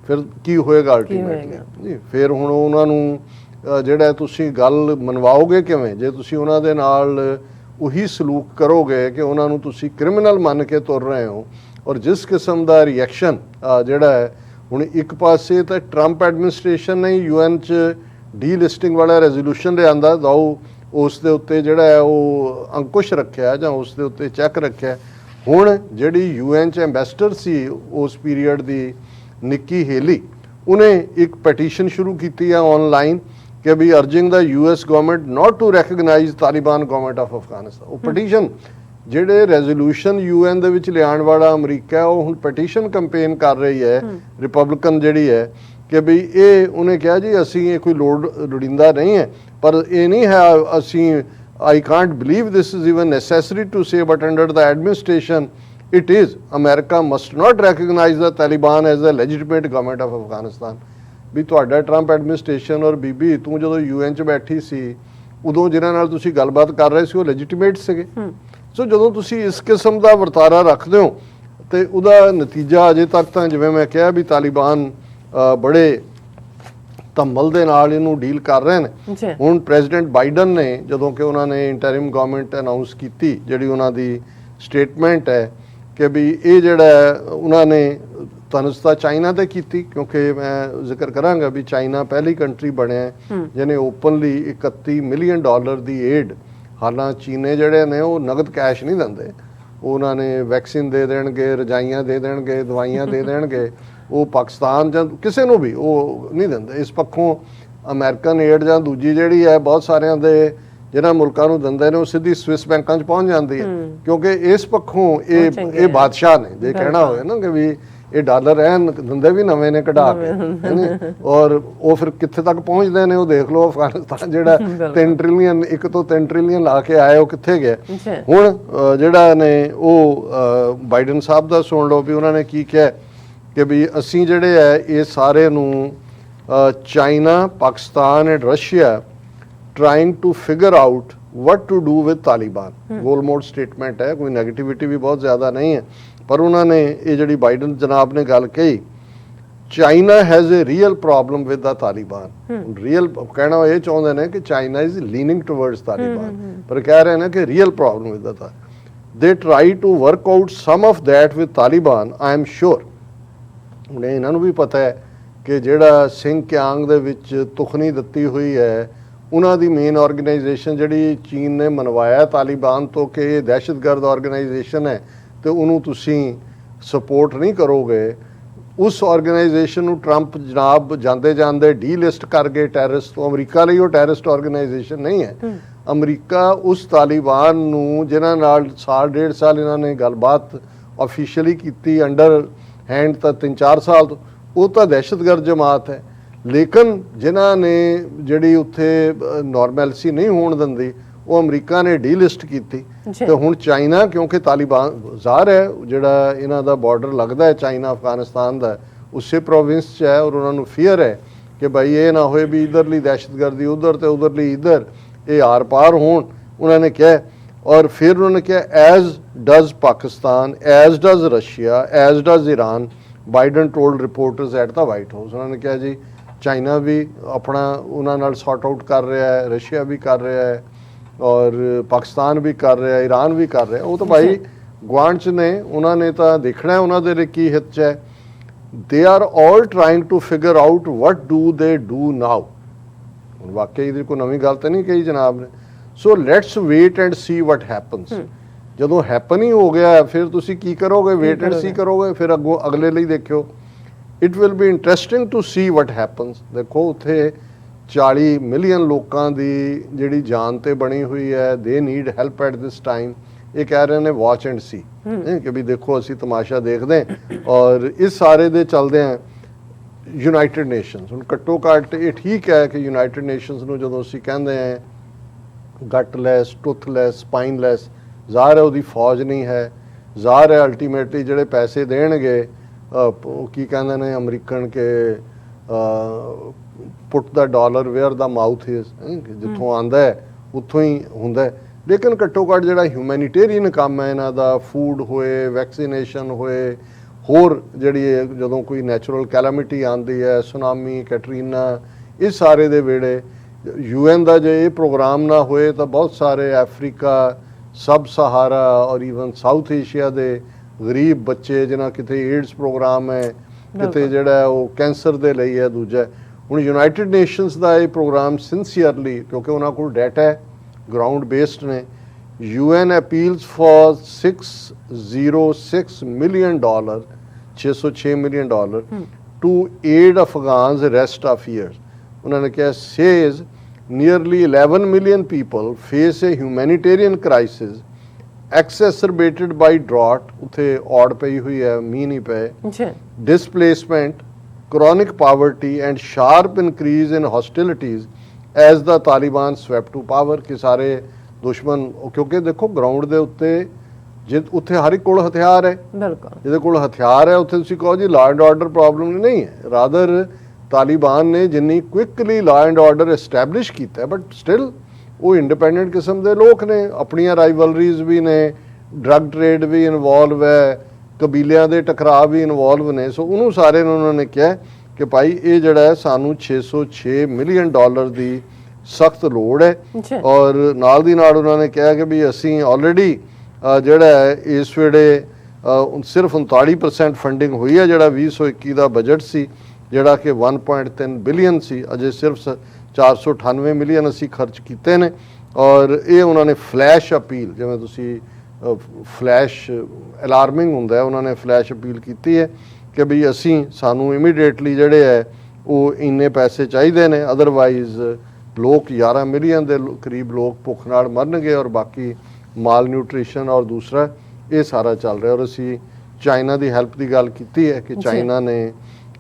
ਫਿਰ ਕੀ ਹੋਏਗਾ ਅਲਟੀਮੇਟਲੀ ਜੀ। ਫਿਰ ਹੁਣ ਉਹਨਾਂ ਨੂੰ ਜਿਹੜਾ ਤੁਸੀਂ ਗੱਲ ਮਨਵਾਓਗੇ ਕਿਵੇਂ, ਜੇ ਤੁਸੀਂ ਉਹਨਾਂ ਦੇ ਨਾਲ ਉਹੀ ਸਲੂਕ ਕਰੋਗੇ ਕਿ ਉਹਨਾਂ ਨੂੰ ਤੁਸੀਂ ਕ੍ਰਿਮੀਨਲ ਮੰਨ ਕੇ ਤੁਰ ਰਹੇ ਹੋ। ਔਰ ਜਿਸ ਕਿਸਮ ਦਾ ਰਿਐਕਸ਼ਨ ਜਿਹੜਾ ਹੈ ਹੁਣ, ਇੱਕ ਪਾਸੇ ਤਾਂ ਟਰੰਪ ਐਡਮਿਨਿਸਟ੍ਰੇਸ਼ਨ ਨੇ ਯੂਐਨ 'ਚ ਡੀਲਿਸਟਿੰਗ ਵਾਲਾ ਰੈਜ਼ੋਲੂਸ਼ਨ ਲਿਆਂਦਾ, ਜਾਓ ਉਸ ਦੇ ਉੱਤੇ ਜਿਹੜਾ ਹੈ ਉਹ ਅੰਕੁਸ਼ ਰੱਖਿਆ ਜਾਂ ਉਸ ਦੇ ਉੱਤੇ ਚੈੱਕ ਰੱਖਿਆ। ਹੁਣ ਜਿਹੜੀ ਯੂਐਨ 'ਚ ਐਂਬੈਸਡਰ ਸੀ ਉਸ ਪੀਰੀਅਡ ਦੀ, ਨਿੱਕੀ ਹੇਲੀ, ਉਹਨੇ ਇੱਕ ਪੈਟੀਸ਼ਨ ਸ਼ੁਰੂ ਕੀਤੀ ਹੈ ਆਨਲਾਈਨ ਕਿ we urging the US government not to recognise Taliban government of Afghanistan. ਉਹ ਪਟੀਸ਼ਨ ਜਿਹੜੇ ਰੈਜ਼ੋਲੂਸ਼ਨ ਯੂਐਨ ਦੇ ਵਿੱਚ ਲਿਆਉਣ ਵਾਲਾ ਅਮਰੀਕਾ, ਉਹ ਹੁਣ ਪਟੀਸ਼ਨ ਕੰਪੇਨ ਕਰ ਰਹੀ ਹੈ ਰਿਪਬਲਿਕਨ ਜਿਹੜੀ ਹੈ ਕਿ ਵੀ ਇਹ ਉਹਨੇ ਕਿਹਾ ਜੀ ਅਸੀਂ ਇਹ ਕੋਈ ਲੋੜੀਂਦਾ ਨਹੀਂ ਹੈ, ਪਰ ਇਹ ਨਹੀਂ ਹੈ ਅਸੀਂ I can't believe this is even necessary to say, but under the administration it is. America must not recognize the Taliban as the legitimate government of Afghanistan। ਵੀ ਤੁਹਾਡਾ ਟਰੰਪ ਐਡਮਿਨਿਸਟ੍ਰੇਸ਼ਨ ਔਰ ਬੀਬੀ ਤੂੰ ਜਦੋਂ ਯੂਐਨ 'ਚ ਬੈਠੀ ਸੀ ਉਦੋਂ ਜਿਨ੍ਹਾਂ ਨਾਲ ਤੁਸੀਂ ਗੱਲਬਾਤ ਕਰ ਰਹੇ ਸੀ ਉਹ ਲੈਜੀਟੀਮੇਟ ਸੀਗੇ। ਸੋ ਜਦੋਂ ਤੁਸੀਂ ਇਸ ਕਿਸਮ ਦਾ ਵਰਤਾਰਾ ਰੱਖਦੇ ਹੋ ਤੇ ਉਹਦਾ ਨਤੀਜਾ ਅਜੇ ਤੱਕ ਤਾਂ ਜਿਵੇਂ ਮੈਂ ਕਿਹਾ ਵੀ ਤਾਲਿਬਾਨ ਬੜੇ ਧੰਮਲ ਦੇ ਨਾਲ ਇਹਨੂੰ ਡੀਲ ਕਰ ਰਹੇ ਨੇ। ਹੁਣ ਪ੍ਰੈਜ਼ੀਡੈਂਟ ਬਾਈਡਨ ਨੇ ਜਦੋਂ ਕਿ ਉਹਨਾਂ ਨੇ ਇੰਟਰਿਮ ਗਵਰਨਮੈਂਟ ਅਨਾਉਂਸ ਕੀਤੀ, ਜਿਹੜੀ ਉਹਨਾਂ ਦੀ ਸਟੇਟਮੈਂਟ ਹੈ ਕਿ ਵੀ ਇਹ ਜਿਹੜਾ ਉਹਨਾਂ ਨੇ ਤਨਸਤਾ ਚਾਈਨਾ ਤੇ ਕੀਤੀ, ਕਿਉਂਕਿ ਮੈਂ ਜ਼ਿਕਰ ਕਰਾਂਗਾ ਵੀ ਚਾਈਨਾ ਪਹਿਲੀ ਕੰਟਰੀ ਬਣਿਆ ਜਿਹਨੇ ਓਪਨਲੀ $31 ਮਿਲੀਅਨ ਦੀ ਏਡ, ਹਾਲਾਂਕਿ ਚੀਨੇ ਜਿਹੜੇ ਨੇ ਉਹ ਨਗਦ ਕੈਸ਼ ਨਹੀਂ ਦਿੰਦੇ, ਉਹਨਾਂ ਨੇ ਵੈਕਸੀਨ ਦੇ ਦੇਣਗੇ, ਰਜਾਈਆਂ ਦੇ ਦੇਣਗੇ, ਦਵਾਈਆਂ ਦੇ ਦੇਣਗੇ, ਉਹ ਪਾਕਿਸਤਾਨ ਜਾਂ ਕਿਸੇ ਨੂੰ ਵੀ ਉਹ ਨਹੀਂ ਦਿੰਦੇ। ਇਸ ਪੱਖੋਂ ਅਮਰੀਕਨ ਏਡ ਜਾਂ ਦੂਜੀ ਜਿਹੜੀ ਹੈ ਬਹੁਤ ਸਾਰਿਆਂ ਦੇ ਜਿਹਨਾਂ ਮੁਲਕਾਂ ਨੂੰ ਦਿੰਦੇ ਨੇ ਉਹ ਸਿੱਧੀ ਸਵਿਸ ਬੈਂਕਾਂ 'ਚ ਪਹੁੰਚ ਜਾਂਦੀ ਹੈ, ਕਿਉਂਕਿ ਇਸ ਪੱਖੋਂ ਇਹ ਬਾਦਸ਼ਾਹ ਨੇ। ਜੇ ਕਹਿਣਾ ਹੋਵੇ ਨਾ ਕਿ ਵੀ ਇਹ ਡਾਲਰ ਐਨ ਦਿੰਦੇ ਵੀ ਨਵੇਂ ਨੇ ਕਢਾ ਕੇ, ਔਰ ਉਹ ਫਿਰ ਕਿੱਥੇ ਤੱਕ ਪਹੁੰਚਦੇ ਨੇ ਉਹ ਦੇਖ ਲਓ। ਅਫਗਾਨਿਸਤਾਨ ਜਿਹੜਾ 3 ਟ੍ਰਿਲੀਅਨ 1 ਤੋਂ 3 ਟ੍ਰਿਲੀਅਨ ਲਾ ਕੇ ਆਏ ਉਹ ਕਿੱਥੇ ਗਿਆ। ਹੁਣ ਜਿਹੜਾ ਨੇ ਉਹ ਬਾਈਡਨ ਸਾਹਿਬ ਦਾ ਸੁਣ ਲਓ ਵੀ ਉਹਨਾਂ ਨੇ ਕੀ ਕਿਹਾ ਕਿ ਵੀ ਅਸੀਂ ਜਿਹੜੇ ਹੈ ਇਹ ਸਾਰੇ ਨੂੰ China, Pakistan and Russia trying to figure out what to do with Taliban। ਗੋਲਮੋਡ ਸਟੇਟਮੈਂਟ ਹੈ, ਕੋਈ ਨੈਗੇਟਿਵਿਟੀ ਵੀ ਬਹੁਤ ਜ਼ਿਆਦਾ ਨਹੀਂ ਹੈ, ਪਰ ਉਹਨਾਂ ਨੇ ਇਹ ਜਿਹੜੀ ਬਾਈਡਨ ਜਨਾਬ ਨੇ ਗੱਲ ਕਹੀ China has a real problem with the Taliban. Real ਕਹਿਣਾ ਇਹ ਚਾਹੁੰਦੇ ਨੇ ਕਿ China is leaning towards Taliban, ਪਰ ਕਹਿ ਰਹੇ ਨੇ ਕਿ real problem with the they try to work out some of that with Taliban, I am sure। ਹੁਣ ਇਹਨਾਂ ਨੂੰ ਵੀ ਪਤਾ ਹੈ ਕਿ ਜਿਹੜਾ ਸਿੰਘ ਕਿਆਂਗ ਦੇ ਵਿੱਚ ਤੁਖਨੀ ਦਿੱਤੀ ਹੋਈ ਹੈ, ਉਹਨਾਂ ਦੀ ਮੇਨ ਆਰਗੇਨਾਈਜੇਸ਼ਨ ਜਿਹੜੀ ਚੀਨ ਨੇ ਮਨਵਾਇਆ ਤਾਲਿਬਾਨ ਤੋਂ ਕਿ ਇਹ ਦਹਿਸ਼ਤਗਰਦ ਆਰਗੇਨਾਈਜੇਸ਼ਨ ਹੈ ਤੇ ਉਹਨੂੰ ਤੁਸੀਂ ਸਪੋਰਟ ਨਹੀਂ ਕਰੋਗੇ, ਉਸ ਆਰਗੇਨਾਈਜੇਸ਼ਨ ਨੂੰ ਟਰੰਪ ਜਨਾਬ ਜਾਂਦੇ ਜਾਂਦੇ ਡੀਲਿਸਟ ਕਰ ਗਏ ਟੈਰਰਿਸਟ ਤੋਂ। ਅਮਰੀਕਾ ਲਈ ਉਹ ਟੈਰਰਿਸਟ ਆਰਗੇਨਾਈਜੇਸ਼ਨ ਨਹੀਂ ਹੈ। ਅਮਰੀਕਾ ਉਸ ਤਾਲਿਬਾਨ ਨੂੰ ਜਿਨ੍ਹਾਂ ਨਾਲ ਸਾਲ ਡੇਢ ਸਾਲ ਇਹਨਾਂ ਨੇ ਗੱਲਬਾਤ ਆਫੀਸ਼ੀਅਲੀ ਕੀਤੀ ਅੰਡਰ ਹੈਂਡ ਤਾਂ 3-4 ਸਾਲ ਤੋਂ, ਉਹ ਤਾਂ ਦਹਿਸ਼ਤਗਰਦ ਜਮਾਤ ਹੈ। ਲੇਕਿਨ ਜਿਨ੍ਹਾਂ ਨੇ ਜਿਹੜੀ ਉੱਥੇ ਨਾਰਮੈਲਸੀ ਨਹੀਂ ਹੋਣ ਦਿੰਦੀ, ਉਹ ਅਮਰੀਕਾ ਨੇ ਡੀਲਿਸਟ ਕੀਤੀ। ਤੇ ਹੁਣ ਚਾਈਨਾ ਕਿਉਂਕਿ ਤਾਲਿਬਾਨ ਜ਼ਾਹਰ ਹੈ ਜਿਹੜਾ ਇਹਨਾਂ ਦਾ ਬਾਰਡਰ ਲੱਗਦਾ ਹੈ ਚਾਈਨਾ ਅਫਗਾਨਿਸਤਾਨ ਦਾ, ਉਸੇ ਪ੍ਰੋਵਿੰਸ 'ਚ ਹੈ, ਔਰ ਉਹਨਾਂ ਨੂੰ ਫੀਅਰ ਹੈ ਕਿ ਭਾਈ ਇਹ ਨਾ ਹੋਏ ਵੀ ਇਧਰਲੀ ਦਹਿਸ਼ਤਗਰਦੀ ਉਧਰ ਤੇ ਉਧਰਲੀ ਇਧਰ, ਇਹ ਆਰ ਪਾਰ ਹੋਣ। ਉਹਨਾਂ ਨੇ ਕਿਹਾ, ਔਰ ਫਿਰ ਉਹਨਾਂ ਨੇ ਕਿਹਾ as does Pakistan, as does Russia, as does Iran, Biden told reporters at the white house. ਉਹਨਾਂ ਨੇ ਕਿਹਾ ਜੀ ਚਾਈਨਾ ਵੀ ਆਪਣਾ ਉਹਨਾਂ ਨਾਲ ਸੌਰਟ ਆਊਟ ਕਰ ਰਿਹਾ ਹੈ, ਰਸ਼ੀਆ ਵੀ ਕਰ ਰਿਹਾ ਹੈ, ਔਰ ਪਾਕਿਸਤਾਨ ਵੀ ਕਰ ਰਿਹਾ, ਈਰਾਨ ਵੀ ਕਰ ਰਿਹਾ। ਉਹ ਤਾਂ ਭਾਈ ਗੁਆਂਢ 'ਚ ਨੇ, ਉਹਨਾਂ ਨੇ ਤਾਂ ਦੇਖਣਾ ਉਹਨਾਂ ਦੇ ਲਈ ਕੀ ਹਿੱਤ 'ਚ ਹੈ। They are all trying to figure out what do they do now. ਹੁਣ ਵਾਕਈ ਇਹਦੀ ਕੋਈ ਨਵੀਂ ਗੱਲ ਤਾਂ ਨਹੀਂ ਕਹੀ ਜਨਾਬ ਨੇ। So let's wait and see what happens. ਜਦੋਂ ਹੈਪਨ ਹੀ ਹੋ ਗਿਆ ਫਿਰ ਤੁਸੀਂ ਕੀ ਕਰੋਗੇ? ਵੇਟ ਐਂਡ ਸੀ ਕਰੋਗੇ, ਫਿਰ ਅੱਗੋਂ ਅਗਲੇ ਲਈ ਦੇਖਿਓ। It will be interesting to see what happens. ਦੇਖੋ ਉੱਥੇ 40 ਮਿਲੀਅਨ ਲੋਕਾਂ ਦੀ ਜਿਹੜੀ ਜਾਨ ਤੇ ਬਣੀ ਹੋਈ ਹੈ, ਦੇ need help at this time. ਇਹ ਕਹਿ ਰਹੇ ਨੇ ਵਾਚ ਐਂਡ ਸੀ ਕਿ ਵੀ ਦੇਖੋ ਅਸੀਂ ਤਮਾਸ਼ਾ ਦੇਖਦੇ ਹਾਂ। ਔਰ ਇਸ ਸਾਰੇ ਦੇ ਚੱਲਦੇ ਆ ਯੂਨਾਈਟਿਡ ਨੇਸ਼ਨਸ। ਹੁਣ ਘੱਟੋ ਘੱਟ ਇਹ ਠੀਕ ਹੈ ਕਿ ਯੂਨਾਈਟਿਡ ਨੇਸ਼ਨਸ ਨੂੰ ਜਦੋਂ ਅਸੀਂ ਕਹਿੰਦੇ ਹਾਂ ਗਟਲੈਸ, ਟੁੱਥਲੈਸ, ਸਪਾਈਨਲੈਸ, ਜ਼ਾਹਰ ਹੈ ਉਹਦੀ ਫੌਜ ਨਹੀਂ ਹੈ। ਜ਼ਾਹਰ ਹੈ ਅਲਟੀਮੇਟਲੀ ਜਿਹੜੇ ਪੈਸੇ ਦੇਣਗੇ ਉਹ ਕੀ ਕਹਿੰਦੇ ਨੇ ਅਮਰੀਕਨ ਕੇ put the dollar where the mouth is, ਜਿੱਥੋਂ ਆਉਂਦਾ ਹੈ ਉੱਥੋਂ ਹੀ ਹੁੰਦਾ ਹੈ। ਲੇਕਿਨ ਘੱਟੋ ਘੱਟ ਜਿਹੜਾ ਹਿਊਮੈਨੀਟੇਰੀਅਨ ਕੰਮ ਹੈ ਇਹਨਾਂ ਦਾ, ਫੂਡ ਹੋਏ, ਵੈਕਸੀਨੇਸ਼ਨ ਹੋਏ, ਹੋਰ ਜਿਹੜੀ ਜਦੋਂ ਕੋਈ ਨੈਚੁਰਲ ਕੈਲਾਮਿਟੀ ਆਉਂਦੀ ਹੈ, ਸੁਨਾਮੀ, ਕੈਟਰੀਨਾ, ਇਹ ਸਾਰੇ ਦੇ ਵੇੜੇ UN ਦਾ ਜੇ ਇਹ ਪ੍ਰੋਗਰਾਮ ਨਾ ਹੋਏ ਤਾਂ ਬਹੁਤ ਸਾਰੇ ਅਫਰੀਕਾ, ਸਬ ਸਹਾਰਾ ਔਰ ਈਵਨ ਸਾਊਥ ਏਸ਼ੀਆ ਦੇ ਗਰੀਬ ਬੱਚੇ ਜਿਨ੍ਹਾਂ ਕਿਤੇ ਏਡਸ ਪ੍ਰੋਗਰਾਮ ਹੈ, ਕਿਤੇ ਜਿਹੜਾ ਉਹ ਕੈਂਸਰ ਦੇ ਲਈ ਹੈ, ਦੂਜਾ ਹੁਣ ਯੂਨਾਈਟਿਡ ਨੇਸ਼ਨਸ ਦਾ ਇਹ ਪ੍ਰੋਗਰਾਮ ਸਿੰਸੀਅਰਲੀ, ਕਿਉਂਕਿ ਉਹਨਾਂ ਕੋਲ ਡਾਟਾ ਹੈ, ਗਰਾਊਂਡ ਬੇਸਡ ਨੇ। UN appeals for $606 million, $606 million to aid Afghans rest of years। ਉਹਨਾਂ ਨੇ ਕਿਹਾ says nearly 11 million people face a humanitarian crisis exacerbated by drought, ਉੱਥੇ ਔੜ ਪਈ ਹੋਈ ਹੈ, ਮੀਂਹ ਨਹੀਂ ਪਏ, displacement, chronic poverty and sharp increase in hostilities as the Taliban swept to power। ਕਿ ਸਾਰੇ ਦੁਸ਼ਮਣ, ਕਿਉਂਕਿ ਦੇਖੋ ਗਰਾਊਂਡ ਦੇ ਉੱਤੇ ਜੇ ਉੱਥੇ ਹਰ ਇੱਕ ਕੋਲ ਹਥਿਆਰ ਹੈ, ਜਿਹਦੇ ਕੋਲ ਹਥਿਆਰ ਹੈ ਉੱਥੇ ਤੁਸੀਂ ਕਹੋ ਜੀ ਲਾਅ ਐਂਡ ਆਰਡਰ ਪ੍ਰੋਬਲਮ ਨਹੀਂ ਹੈ। ਰਾਦਰ ਤਾਲਿਬਾਨ ਨੇ ਜਿੰਨੀ quickly law and order establish ਕੀਤਾ, ਬਟ ਸਟਿਲ ਉਹ ਇੰਡੀਪੈਂਡੈਂਟ ਕਿਸਮ ਦੇ ਲੋਕ ਨੇ, ਆਪਣੀਆਂ ਰਾਈਵਲਰੀਜ਼ ਵੀ ਨੇ, ਡਰੱਗ ਟ੍ਰੇਡ ਵੀ ਇਨਵੋਲਵ ਹੈ, ਕਬੀਲਿਆਂ ਦੇ ਟਕਰਾਅ ਵੀ ਇਨਵੋਲਵ ਨੇ। ਸੋ ਉਹਨੂੰ ਸਾਰੇ ਨੂੰ ਉਹਨਾਂ ਨੇ ਕਿਹਾ ਕਿ ਭਾਈ ਇਹ ਜਿਹੜਾ ਹੈ ਸਾਨੂੰ $606 ਮਿਲੀਅਨ ਦੀ ਸਖਤ ਲੋੜ ਹੈ। ਔਰ ਨਾਲ ਦੀ ਨਾਲ ਉਹਨਾਂ ਨੇ ਕਿਹਾ ਕਿ ਵੀ ਅਸੀਂ ਆਲਰੇਡੀ ਜਿਹੜਾ ਹੈ ਇਸ ਵੇਲੇ ਸਿਰਫ 39% ਫੰਡਿੰਗ ਹੋਈ ਹੈ। ਜਿਹੜਾ 2021 ਦਾ ਬਜਟ ਸੀ ਜਿਹੜਾ ਕਿ 1.3 ਬਿਲੀਅਨ ਸੀ, ਅਜੇ ਸਿਰਫ 498 ਮਿਲੀਅਨ ਅਸੀਂ ਖਰਚ ਕੀਤੇ ਨੇ। ਔਰ ਇਹ ਉਹਨਾਂ ਨੇ ਫਲੈਸ਼ ਅਪੀਲ, ਜਿਵੇਂ ਤੁਸੀਂ ਫਲੈਸ਼ ਅਲਾਰਮਿੰਗ ਹੁੰਦਾ ਹੈ, ਉਹਨਾਂ ਨੇ ਫਲੈਸ਼ ਅਪੀਲ ਕੀਤੀ ਹੈ ਕਿ ਵੀ ਸਾਨੂੰ ਇਮੀਡੀਏਟਲੀ ਜਿਹੜੇ ਹੈ ਉਹ ਇੰਨੇ ਪੈਸੇ ਚਾਹੀਦੇ ਨੇ, ਅਦਰਵਾਈਜ਼ ਲੋਕ 11 ਮਿਲੀਅਨ ਦੇ ਕਰੀਬ ਲੋਕ ਭੁੱਖ ਨਾਲ ਮਰਨਗੇ ਔਰ ਬਾਕੀ ਮਾਲ ਨਿਊਟ੍ਰੀਸ਼ਨ ਔਰ ਦੂਸਰਾ ਇਹ ਸਾਰਾ ਚੱਲ ਰਿਹਾ। ਔਰ ਅਸੀਂ ਚਾਈਨਾ ਦੀ ਹੈਲਪ ਦੀ ਗੱਲ ਕੀਤੀ ਹੈ ਕਿ ਚਾਈਨਾ ਨੇ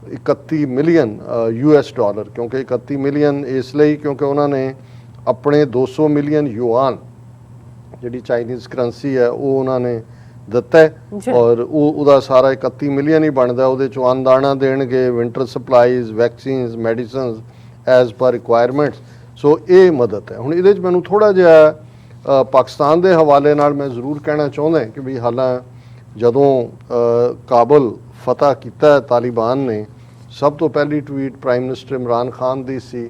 31 ਮਿਲੀਅਨ $, ਕਿਉਂਕਿ 31 ਮਿਲੀਅਨ ਇਸ ਲਈ ਕਿਉਂਕਿ ਉਹਨਾਂ ਨੇ ਆਪਣੇ 200 ਮਿਲੀਅਨ ਯੂਆਨ ਜਿਹੜੀ ਚਾਈਨੀਜ਼ ਕਰੰਸੀ ਹੈ ਉਹ ਉਹਨਾਂ ਨੇ ਦਿੱਤਾ ਹੈ। ਔਰ ਉਹਦਾ ਸਾਰਾ 31 ਮਿਲੀਅਨ ਹੀ ਬਣਦਾ, ਉਹਦੇ ਚੋਂ ਅੰਦਾਣਾ ਦੇਣਗੇ, winter supplies, vaccines, medicines as per requirements. So ਇਹ ਮਦਦ ਹੈ। ਹੁਣ ਇਹਦੇ 'ਚ ਮੈਨੂੰ ਥੋੜ੍ਹਾ ਜਿਹਾ ਪਾਕਿਸਤਾਨ ਦੇ ਹਵਾਲੇ ਨਾਲ ਮੈਂ ਜ਼ਰੂਰ ਕਹਿਣਾ ਚਾਹੁੰਦਾ ਕਿ ਵੀ ਹਾਲਾਂ ਜਦੋਂ ਕਾਬਲ ਫਤਹ ਕੀਤਾ ਤਾਲਿਬਾਨ ਨੇ ਸਭ ਤੋਂ ਪਹਿਲੀ tweet prime minister Imran Khan ਦੀ ਸੀ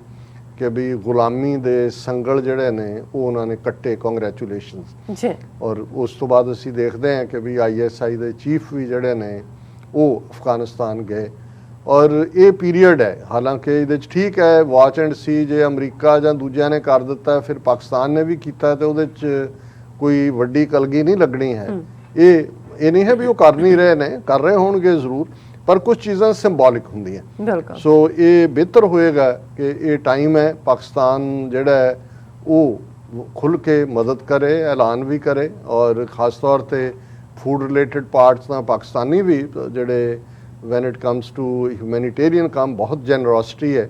ਕਿ ਵੀ ਗੁਲਾਮੀ ਦੇ ਸੰਗਲ ਜਿਹੜੇ ਨੇ ਉਹ ਉਹਨਾਂ ਨੇ ਕੱਟੇ, ਕੰਗ੍ਰੈਚੁਲੇਸ਼ਨਸ ਜੀ। ਔਰ ਉਸ ਤੋਂ ਬਾਅਦ ਅਸੀਂ ਦੇਖਦੇ ਹਾਂ ਕਿ ਵੀ ISI ਦੇ ਚੀਫ ਵੀ ਜਿਹੜੇ ਨੇ ਉਹ ਅਫਗਾਨਿਸਤਾਨ ਗਏ। ਔਰ ਇਹ ਪੀਰੀਅਡ ਹੈ, ਹਾਲਾਂਕਿ ਇਹਦੇ 'ਚ ਠੀਕ ਹੈ ਵਾਚ ਐਂਡ ਸੀ, ਜੇ ਅਮਰੀਕਾ ਜਾਂ ਦੂਜਿਆਂ ਨੇ ਕਰ ਦਿੱਤਾ ਫਿਰ ਪਾਕਿਸਤਾਨ ਨੇ ਵੀ ਕੀਤਾ ਤੇ ਉਹਦੇ 'ਚ ਕੋਈ ਵੱਡੀ ਕਲਗੀ ਨਹੀਂ ਲੱਗਣੀ ਹੈ। ਇਹ ਨਹੀਂ ਹੈ ਵੀ ਉਹ ਕਰ ਨਹੀਂ ਰਹੇ ਨੇ, ਕਰ ਰਹੇ ਹੋਣਗੇ ਜ਼ਰੂਰ, ਪਰ ਕੁਝ ਚੀਜ਼ਾਂ ਸਿੰਬੋਲਿਕ ਹੁੰਦੀਆਂ। ਬਿਲਕੁਲ। ਸੋ ਇਹ ਬਿਹਤਰ ਹੋਏਗਾ ਕਿ ਇਹ ਟਾਈਮ ਹੈ ਪਾਕਿਸਤਾਨ ਜਿਹੜਾ ਹੈ ਉਹ ਖੁੱਲ੍ਹ ਕੇ ਮਦਦ ਕਰੇ, ਐਲਾਨ ਵੀ ਕਰੇ, ਔਰ ਖਾਸ ਤੌਰ ਤੇ ਫੂਡ ਰਿਲੇਟਡ ਪਾਰਟਸ ਤਾਂ ਪਾਕਿਸਤਾਨੀ ਵੀ ਜਿਹੜੇ when it comes to humanitarian ਕੰਮ ਬਹੁਤ ਜੈਨਰੋਸਿਟੀ ਹੈ।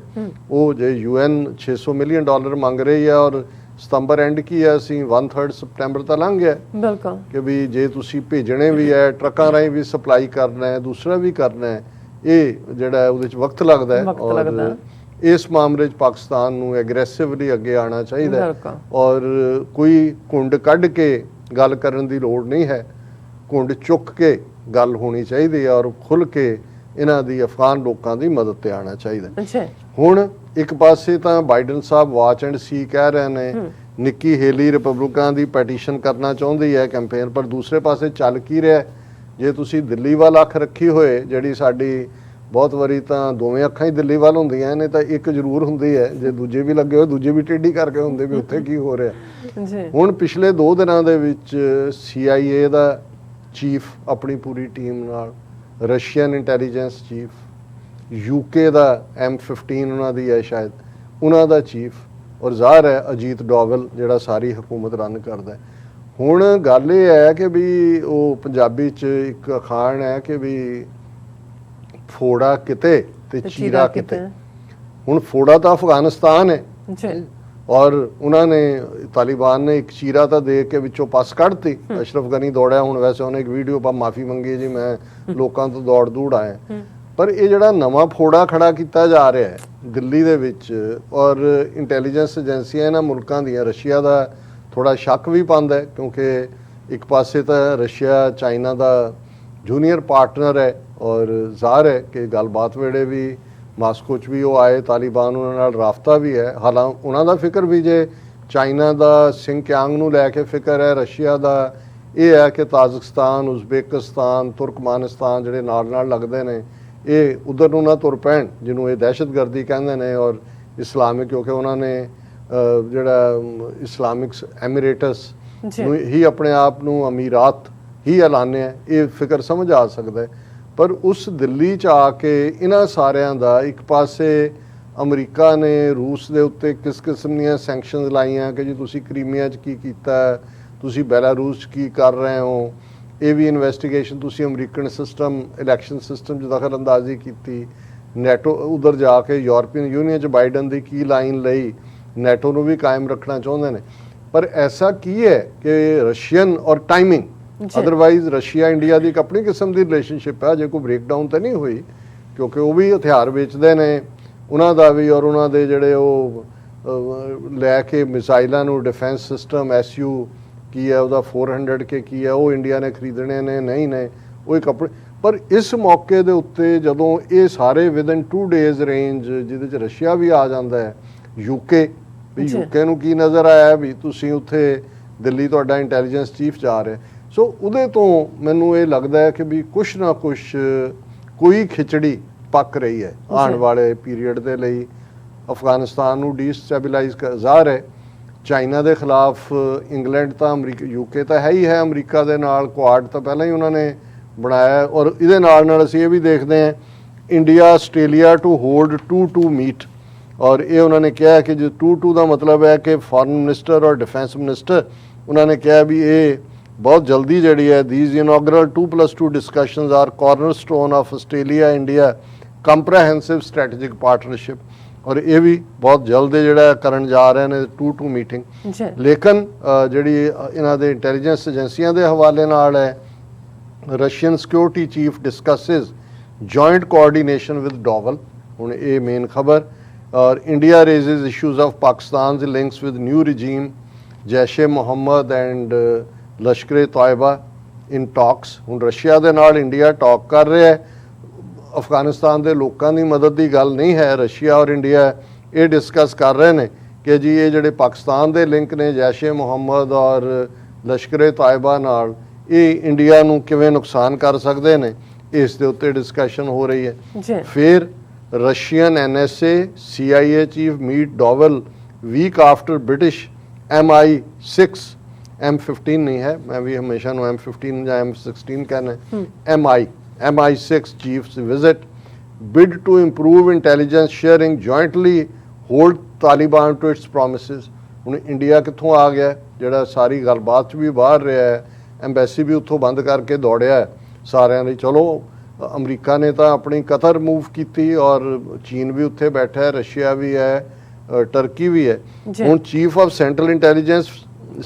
ਉਹ ਜੇ UN $600 ਮਿਲੀਅਨ ਮੰਗ ਰਹੀ ਹੈ ਔਰ ਸਤੰਬਰ ਐਂਡ ਕੀ ਹੈ, ਅਸੀਂ 1/3 ਸਪਟੈਂਬਰ ਤਾਂ ਲੰਘ ਗਿਆ ਬਿਲਕੁਲ ਕਿ ਵੀ ਜੇ ਤੁਸੀਂ ਭੇਜਣੇ ਵੀ ਹੈ, ਟਰੱਕਾਂ ਰਾਹੀਂ ਵੀ ਸਪਲਾਈ ਕਰਨਾ ਹੈ, ਦੂਸਰਾ ਵੀ ਕਰਨਾ ਹੈ, ਇਹ ਜਿਹੜਾ ਹੈ ਉਹਦੇ 'ਚ ਵਕਤ ਲੱਗਦਾ ਹੈ। ਔਰ ਇਸ ਮਾਮਲੇ 'ਚ ਪਾਕਿਸਤਾਨ ਨੂੰ ਐਗਰੈਸਿਵਲੀ ਅੱਗੇ ਆਉਣਾ ਚਾਹੀਦਾ ਹੈ ਔਰ ਕੋਈ ਕੁੰਡ ਕੱਢ ਕੇ ਗੱਲ ਕਰਨ ਦੀ ਲੋੜ ਨਹੀਂ ਹੈ, ਕੁੰਡ ਚੁੱਕ ਕੇ ਗੱਲ ਹੋਣੀ ਚਾਹੀਦੀ ਹੈ ਔਰ ਖੁੱਲ੍ਹ ਕੇ ਇਹਨਾਂ ਦੀ ਅਫਗਾਨ ਲੋਕਾਂ ਦੀ ਮਦਦ ਤੇ ਆਉਣਾ ਚਾਹੀਦਾ। ਹੁਣ ਇੱਕ ਪਾਸੇ ਤਾਂ ਬਾਈਡਨ ਸਾਹਿਬ ਵਾਚ ਐਂਡ ਸੀ ਕਹਿ ਰਹੇ ਨੇ, ਨਿੱਕੀ ਹੇਲੀ ਰਿਪਬਲਿਕਾਂ ਦੀ ਪੈਟੀਸ਼ਨ ਕਰਨਾ ਚਾਹੁੰਦੀ ਹੈ ਕੈਂਪੇਨ, ਪਰ ਦੂਸਰੇ ਪਾਸੇ ਚੱਲ ਕੀ ਰਿਹਾ, ਜੇ ਤੁਸੀਂ ਦਿੱਲੀ ਵੱਲ ਅੱਖ ਰੱਖੀ ਹੋਏ, ਜਿਹੜੀ ਸਾਡੀ ਬਹੁਤ ਵਾਰੀ ਤਾਂ ਦੋਵੇਂ ਅੱਖਾਂ ਹੀ ਦਿੱਲੀ ਵੱਲ ਹੁੰਦੀਆਂ ਨੇ, ਤਾਂ ਇੱਕ ਜ਼ਰੂਰ ਹੁੰਦੀ ਹੈ, ਜੇ ਦੂਜੇ ਵੀ ਲੱਗੇ ਹੋਏ ਦੂਜੇ ਵੀ ਟੇਢੀ ਕਰਕੇ ਹੁੰਦੇ ਵੀ ਉੱਥੇ ਕੀ ਹੋ ਰਿਹਾ। ਹੁਣ ਪਿਛਲੇ 2 ਦਿਨਾਂ ਦੇ ਵਿੱਚ CIA ਦਾ ਚੀਫ ਆਪਣੀ ਪੂਰੀ ਟੀਮ ਨਾਲ, ਰਸ਼ੀਅਨ ਇੰਟੈਲੀਜੈਂਸ ਚੀਫ, UK ਦਾ M15 ਉਹਨਾਂ ਦੀ ਹੈ ਸ਼ਾਇਦ, ਉਹਨਾਂ ਦਾ ਚੀਫ, ਔਰ ਜ਼ਾਹਰ ਹੈ ਅਜੀਤ ਡੋਵਲ ਜਿਹੜਾ ਸਾਰੀ ਹਕੂਮਤ ਰਨ ਕਰਦਾ ਹੈ। ਹੁਣ ਗੱਲ ਇਹ ਹੈ ਕਿ ਵੀ ਉਹ ਪੰਜਾਬੀ 'ਚ ਇੱਕ ਅਖਾਣ ਹੈ ਕਿ ਵੀ ਫੋੜਾ ਕਿਤੇ ਤੇ ਚੀਰਾ ਕਿਤੇ। ਹੁਣ ਫੋੜਾ ਤਾਂ ਅਫਗਾਨਿਸਤਾਨ ਹੈ ਔਰ ਉਹਨਾਂ ਨੇ ਤਾਲਿਬਾਨ ਨੇ ਇੱਕ ਚੀਰਾ ਤਾਂ ਦੇ ਕੇ ਵਿੱਚੋਂ ਪੱਸ ਕੱਢਤੀ। ਅਸ਼ਰਫ ਗਨੀ ਦੌੜਿਆ, ਹੁਣ ਵੈਸੇ ਉਹਨੇ ਇੱਕ ਵੀਡੀਓ ਪਾ ਮਾਫੀ ਮੰਗੀ ਜੀ ਮੈਂ ਲੋਕਾਂ ਤੋਂ ਦੌੜ ਦੂੜ ਆਇਆ, ਪਰ ਇਹ ਜਿਹੜਾ ਨਵਾਂ ਫੋੜਾ ਖੜਾ ਕੀਤਾ ਜਾ ਰਿਹਾ ਹੈ ਦਿੱਲੀ ਦੇ ਵਿੱਚ, ਔਰ ਇੰਟੈਲੀਜੈਂਸ ਏਜੰਸੀਆਂ ਇਹਨਾਂ ਮੁਲਕਾਂ ਦੀਆਂ, ਰਸ਼ੀਆ ਦਾ ਥੋੜਾ ਸ਼ੱਕ ਵੀ ਪਾਉਂਦਾ ਕਿਉਂਕਿ ਇੱਕ ਪਾਸੇ ਤਾਂ ਰਸ਼ੀਆ ਚਾਈਨਾ ਦਾ ਜੂਨੀਅਰ ਪਾਰਟਨਰ ਹੈ ਔਰ ਜ਼ਾਹਰ ਹੈ ਕਿ ਗੱਲਬਾਤ ਵੇਲੇ ਵੀ ਮਾਸਕੋ 'ਚ ਵੀ ਉਹ ਆਏ, ਤਾਲਿਬਾਨ ਉਹਨਾਂ ਨਾਲ ਰਾਬਤਾ ਵੀ ਹੈ। ਹਾਲਾਂਕਿ ਉਹਨਾਂ ਦਾ ਫਿਕਰ ਵੀ ਜੇ ਚਾਈਨਾ ਦਾ ਸਿੰਕਿਆਂਗ ਨੂੰ ਲੈ ਕੇ ਫਿਕਰ ਹੈ, ਰਸ਼ੀਆ ਦਾ ਇਹ ਹੈ ਕਿ ਤਾਜ਼ਿਕਸਤਾਨ, ਉਜ਼ਬੇਕਿਸਤਾਨ, ਤੁਰਕਮਾਨਿਸਤਾਨ ਜਿਹੜੇ ਨਾਲ ਨਾਲ ਲੱਗਦੇ ਨੇ, ਇਹ ਉਧਰ ਨੂੰ ਨਾ ਤੁਰ ਪੈਣ, ਜਿਹਨੂੰ ਇਹ ਦਹਿਸ਼ਤਗਰਦੀ ਕਹਿੰਦੇ ਨੇ, ਔਰ ਇਸਲਾਮਿਕ, ਕਿਉਂਕਿ ਉਹਨਾਂ ਨੇ ਜਿਹੜਾ ਇਸਲਾਮਿਕ ਐਮੀਰੇਟਸ ਨੂੰ ਹੀ ਆਪਣੇ ਆਪ ਨੂੰ ਅਮੀਰਾਤ ਹੀ ਐਲਾਨਿਆ, ਇਹ ਫਿਕਰ ਸਮਝ ਆ ਸਕਦਾ ਹੈ। ਪਰ ਉਸ ਦਿੱਲੀ 'ਚ ਆ ਕੇ ਇਹਨਾਂ ਸਾਰਿਆਂ ਦਾ, ਇੱਕ ਪਾਸੇ ਅਮਰੀਕਾ ਨੇ ਰੂਸ ਦੇ ਉੱਤੇ ਕਿਸ ਕਿਸਮ ਦੀਆਂ ਸੈਂਕਸ਼ਨਸ ਲਾਈਆਂ ਕਿ ਜੀ ਤੁਸੀਂ ਕ੍ਰੀਮੀਆ 'ਚ ਕੀ ਕੀਤਾ, ਤੁਸੀਂ ਬੈਲਾਰੂਸ 'ਚ ਕੀ ਕਰ ਰਹੇ ਹੋ, ਇਹ ਵੀ ਇਨਵੈਸਟੀਗੇਸ਼ਨ, ਤੁਸੀਂ ਅਮਰੀਕਨ ਸਿਸਟਮ, ਇਲੈਕਸ਼ਨ ਸਿਸਟਮ 'ਚ ਦਖਲ ਅੰਦਾਜ਼ੀ ਕੀਤੀ, ਨੈਟੋ ਉਧਰ ਜਾ ਕੇ ਯੂਰਪੀਅਨ ਯੂਨੀਅਨ 'ਚ ਬਾਈਡਨ ਦੀ ਕੀ ਲਾਈਨ ਲਈ, ਨੈਟੋ ਨੂੰ ਵੀ ਕਾਇਮ ਰੱਖਣਾ ਚਾਹੁੰਦੇ ਨੇ। ਪਰ ਐਸਾ ਕੀ ਹੈ ਕਿ ਰਸ਼ੀਅਨ ਔਰ ਟਾਈਮਿੰਗ, ਅਦਰਵਾਈਜ਼ ਰਸ਼ੀਆ ਇੰਡੀਆ ਦੀ ਇੱਕ ਆਪਣੀ ਕਿਸਮ ਦੀ ਰਿਲੇਸ਼ਨਸ਼ਿਪ ਹੈ, ਜੇ ਕੋਈ ਬ੍ਰੇਕਡਾਊਨ ਤਾਂ ਨਹੀਂ ਹੋਈ, ਕਿਉਂਕਿ ਉਹ ਵੀ ਹਥਿਆਰ ਵੇਚਦੇ ਨੇ, ਉਹਨਾਂ ਦਾ ਵੀ, ਔਰ ਉਹਨਾਂ ਦੇ ਜਿਹੜੇ ਉਹ ਲੈ ਕੇ ਮਿਸਾਈਲਾਂ ਨੂੰ, ਡਿਫੈਂਸ ਸਿਸਟਮ SU ਕੀ ਹੈ ਉਹਦਾ 400K ਕੀ ਹੈ, ਉਹ ਇੰਡੀਆ ਨੇ ਖਰੀਦਣੇ ਨੇ, ਨਹੀਂ ਨੇ, ਉਹ ਇੱਕ ਆਪਣੇ। ਪਰ ਇਸ ਮੌਕੇ ਦੇ ਉੱਤੇ ਜਦੋਂ ਇਹ ਸਾਰੇ ਵਿਦਨ 2 ਡੇਜ਼ ਰੇਂਜ, ਜਿਹਦੇ 'ਚ ਰਸ਼ੀਆ ਵੀ ਆ ਜਾਂਦਾ ਹੈ, UK ਵੀ, UK ਨੂੰ ਕੀ ਨਜ਼ਰ ਆਇਆ ਵੀ ਤੁਸੀਂ ਉੱਥੇ ਦਿੱਲੀ ਤੁਹਾਡਾ ਇੰਟੈਲੀਜੈਂਸ ਚੀਫ ਜਾ ਰਿਹਾ, ਸੋ ਉਹਦੇ ਤੋਂ ਮੈਨੂੰ ਇਹ ਲੱਗਦਾ ਹੈ ਕਿ ਵੀ ਕੁਛ ਨਾ ਕੁਛ ਕੋਈ ਖਿਚੜੀ ਪੱਕ ਰਹੀ ਹੈ ਆਉਣ ਵਾਲੇ ਪੀਰੀਅਡ ਦੇ ਲਈ ਅਫਗਾਨਿਸਤਾਨ ਨੂੰ ਡੀਸਟੈਬਿਲਾਈਜ਼ ਜ਼ਾਹਰ ਹੈ। ਚਾਈਨਾ ਦੇ ਖਿਲਾਫ ਇੰਗਲੈਂਡ ਤਾਂ ਅਮਰੀਕਾ, UK ਤਾਂ ਹੈ ਹੀ ਹੈ, ਅਮਰੀਕਾ ਦੇ ਨਾਲ ਕੁਆਡ ਤਾਂ ਪਹਿਲਾਂ ਹੀ ਉਹਨਾਂ ਨੇ ਬਣਾਇਆ, ਔਰ ਇਹਦੇ ਨਾਲ ਅਸੀਂ ਇਹ ਵੀ ਦੇਖਦੇ ਹਾਂ India Australia to hold 2-2 meet, ਔਰ ਇਹ ਉਹਨਾਂ ਨੇ ਕਿਹਾ ਕਿ ਜੋ 2-2 ਦਾ ਮਤਲਬ ਹੈ ਕਿ ਫੋਰਨ ਮਿਨਿਸਟਰ ਔਰ ਡਿਫੈਂਸ ਮਿਨਿਸਟਰ, ਉਹਨਾਂ ਨੇ ਕਿਹਾ ਵੀ ਇਹ ਬਹੁਤ ਜਲਦੀ ਜਿਹੜੀ ਹੈ these inaugural 2+2 discussions are cornerstone of Australia India comprehensive strategic partnership, ਔਰ ਇਹ ਵੀ ਬਹੁਤ ਜਲਦ ਜਿਹੜਾ ਕਰਨ ਜਾ ਰਹੇ ਨੇ 2-2 ਮੀਟਿੰਗ। ਲੇਕਿਨ ਜਿਹੜੀ ਇਹਨਾਂ ਦੇ ਇੰਟੈਲੀਜੈਂਸ ਏਜੰਸੀਆਂ ਦੇ ਹਵਾਲੇ ਨਾਲ ਹੈ, Russian security chief discusses joint coordination with Doval, ਹੁਣ ਇਹ ਮੇਨ ਖਬਰ, ਔਰ ਇੰਡੀਆ ਰੇਜ਼ਿਸ ਇਸ਼ੂਜ਼ ਆਫ ਪਾਕਿਸਤਾਨ's links with new regime Jaish-e Mohammed and Lashkar-e-Taiba in talks. ਹੁਣ ਰਸ਼ੀਆ ਦੇ ਨਾਲ ਇੰਡੀਆ ਟਾਕ ਕਰ ਰਿਹਾ ਹੈ, ਅਫਗਾਨਿਸਤਾਨ ਦੇ ਲੋਕਾਂ ਦੀ ਮਦਦ ਦੀ ਗੱਲ ਨਹੀਂ ਹੈ। ਰਸ਼ੀਆ ਔਰ ਇੰਡੀਆ ਇਹ ਡਿਸਕਸ ਕਰ ਰਹੇ ਨੇ ਕਿ ਜੀ ਇਹ ਜਿਹੜੇ ਪਾਕਿਸਤਾਨ ਦੇ ਲਿੰਕ ਨੇ ਜੈਸ਼-ਏ ਮੁਹੰਮਦ ਔਰ ਲਸ਼ਕਰ-ਏ-ਤਾਇਬਾ ਨਾਲ, ਇਹ ਇੰਡੀਆ ਨੂੰ ਕਿਵੇਂ ਨੁਕਸਾਨ ਕਰ ਸਕਦੇ ਨੇ, ਇਸ ਦੇ ਉੱਤੇ ਡਿਸਕਸ਼ਨ ਹੋ ਰਹੀ ਹੈ। ਫਿਰ Russian NSA CIA chief meet Doval week after British MI6 M15 ਨਹੀਂ ਹੈ, ਮੈਂ ਵੀ ਹਮੇਸ਼ਾ ਨੂੰ M15 ਜਾਂ M16 ਕਹਿੰਦਾ, MI6 chiefs visit, bid to improve intelligence sharing, jointly hold Taliban to its promises। ਹੁਣ ਇੰਡੀਆ ਕਿੱਥੋਂ ਆ ਗਿਆ ਜਿਹੜਾ ਸਾਰੀ ਗੱਲਬਾਤ 'ਚ ਵੀ ਬਾਹਰ ਰਿਹਾ ਹੈ, ਐਮਬੈਸੀ ਵੀ ਉੱਥੋਂ ਬੰਦ ਕਰਕੇ ਦੌੜਿਆ ਸਾਰਿਆਂ ਲਈ। ਚਲੋ ਅਮਰੀਕਾ ਨੇ ਤਾਂ ਆਪਣੀ ਕਤਰ ਮੂਵ ਕੀਤੀ ਔਰ ਚੀਨ ਵੀ ਉੱਥੇ ਬੈਠਾ ਹੈ, ਰਸ਼ੀਆ ਵੀ ਹੈ, ਟਰਕੀ ਵੀ ਹੈ। ਹੁਣ chief of central intelligence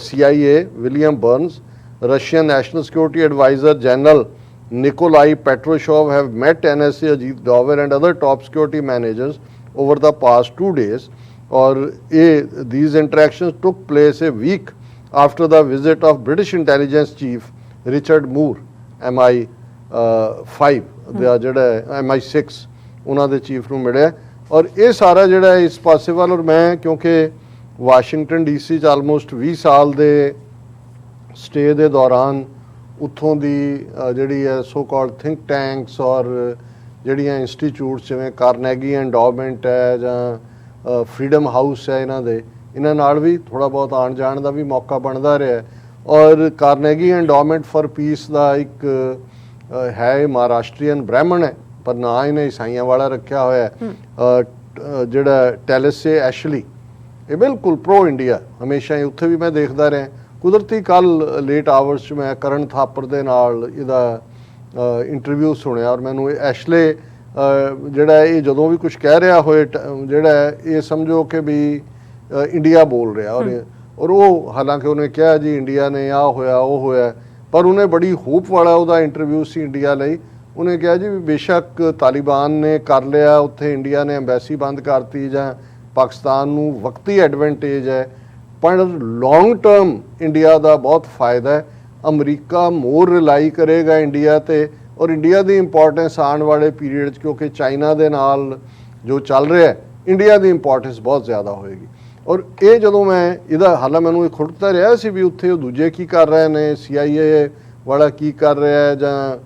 CIA William Burns, Russian national security adviser general Nikolai Patrushev have met NSA Ajit Dover and other top security managers over the past 2 days, or these interactions took place a week after the visit of British intelligence chief Richard Moore, MI5 ਦਾ ਜਿਹੜਾ MI6 ਉਹਨਾਂ ਦੇ chief ਨੂੰ ਮਿਲਿਆ। ਔਰ ਇਹ ਸਾਰਾ ਜਿਹੜਾ ਇਸ ਪਾਸੇ ਵੱਲ, ਔਰ ਮੈਂ ਕਿਉਂਕਿ ਵਾਸ਼ਿੰਗਟਨ DC 'ਚ ਆਲਮੋਸਟ 20 ਸਾਲ ਦੇ ਸਟੇ ਦੇ ਦੌਰਾਨ ਉੱਥੋਂ ਦੀ ਜਿਹੜੀ ਹੈ ਸੋ ਕਾਲਡ ਥਿੰਕ ਟੈਂਕਸ ਔਰ ਜਿਹੜੀਆਂ ਇੰਸਟੀਚਿਊਟਸ ਜਿਵੇਂ ਕਾਰਨੈਗੀ ਐਂਡੋਮੈਂਟ ਹੈ ਜਾਂ ਫਰੀडम ਹਾਊਸ ਹੈ, ਇਹਨਾਂ ਨਾਲ ਵੀ ਥੋੜ੍ਹਾ ਬਹੁਤ ਆਉਣ ਜਾਣ ਦਾ ਵੀ ਮੌਕਾ ਬਣਦਾ ਰਿਹਾ। ਔਰ ਕਾਰਨੈਗੀ ਐਂਡੋਮੈਂਟ ਫॉर ਪੀਸ ਦਾ ਇੱਕ ਹੈ, ਮਹਾਰਾਸ਼ਟਰੀਅਨ ਬ੍ਰਾਹਮਣ ਹੈ ਪਰ ਨਾਂ ਇਹਨੇ ਈਸਾਈਆਂ ਵਾਲਾ ਰੱਖਿਆ ਹੋਇਆ ਹੈ, ਜਿਹੜਾ ਟੈਲਿਸੇ ਐਸ਼ਲੀ, ਇਹ ਬਿਲਕੁਲ ਪ੍ਰੋ ਇੰਡੀਆ, ਹਮੇਸ਼ਾ ਹੀ ਉੱਥੇ ਵੀ ਮੈਂ ਦੇਖਦਾ ਰਿਹਾ। ਕੁਦਰਤੀ ਕੱਲ੍ਹ ਲੇਟ ਆਵਰਸ 'ਚ ਮੈਂ ਕਰਨ ਥਾਪਰ ਦੇ ਨਾਲ ਇਹਦਾ ਇੰਟਰਵਿਊ ਸੁਣਿਆ ਔਰ ਮੈਨੂੰ ਐਸ਼ਲੇ ਜਿਹੜਾ ਇਹ ਜਦੋਂ ਵੀ ਕੁਝ ਕਹਿ ਰਿਹਾ ਹੋਏ ਜਿਹੜਾ ਇਹ ਸਮਝੋ ਕਿ ਵੀ ਇੰਡੀਆ ਬੋਲ ਰਿਹਾ ਔਰ ਉਹ ਹਾਲਾਂਕਿ ਉਹਨੇ ਕਿਹਾ ਜੀ ਇੰਡੀਆ ਨੇ ਆਹ ਹੋਇਆ ਉਹ ਹੋਇਆ, ਪਰ ਉਹਨੇ ਬੜੀ ਹੋਪ ਵਾਲਾ ਉਹਦਾ ਇੰਟਰਵਿਊ ਸੀ ਇੰਡੀਆ ਲਈ। ਉਹਨੇ ਕਿਹਾ ਜੀ ਵੀ ਬੇਸ਼ੱਕ ਤਾਲਿਬਾਨ ਨੇ ਕਰ ਲਿਆ ਉੱਥੇ, ਇੰਡੀਆ ਨੇ ਐਮਬੈਸੀ ਬੰਦ ਕਰਤੀ ਜਾਂ ਪਾਕਿਸਤਾਨ ਨੂੰ ਵਕਤੀ ਐਡਵਾਂਟੇਜ ਹੈ, ਪਰ ਲੌਂਗ ਟਰਮ ਇੰਡੀਆ ਦਾ ਬਹੁਤ ਫਾਇਦਾ ਹੈ। ਅਮਰੀਕਾ ਮੋਰ ਰਿਲਾਈ ਕਰੇਗਾ ਇੰਡੀਆ 'ਤੇ ਔਰ ਇੰਡੀਆ ਦੀ ਇੰਪੋਰਟੈਂਸ ਆਉਣ ਵਾਲੇ ਪੀਰੀਅਡ 'ਚ, ਕਿਉਂਕਿ ਚਾਈਨਾ ਦੇ ਨਾਲ ਜੋ ਚੱਲ ਰਿਹਾ ਇੰਡੀਆ ਦੀ ਇੰਪੋਰਟੈਂਸ ਬਹੁਤ ਜ਼ਿਆਦਾ ਹੋਏਗੀ। ਔਰ ਇਹ ਜਦੋਂ ਮੈਂ ਇਹਦਾ ਹਾਲਾਂ ਮੈਨੂੰ ਇਹ ਖੁੜਕਦਾ ਰਿਹਾ ਸੀ ਵੀ ਉੱਥੇ ਉਹ ਦੂਜੇ ਕੀ ਕਰ ਰਹੇ ਨੇ, CIA ਵਾਲਾ ਕੀ ਕਰ ਰਿਹਾ ਹੈ ਜਾਂ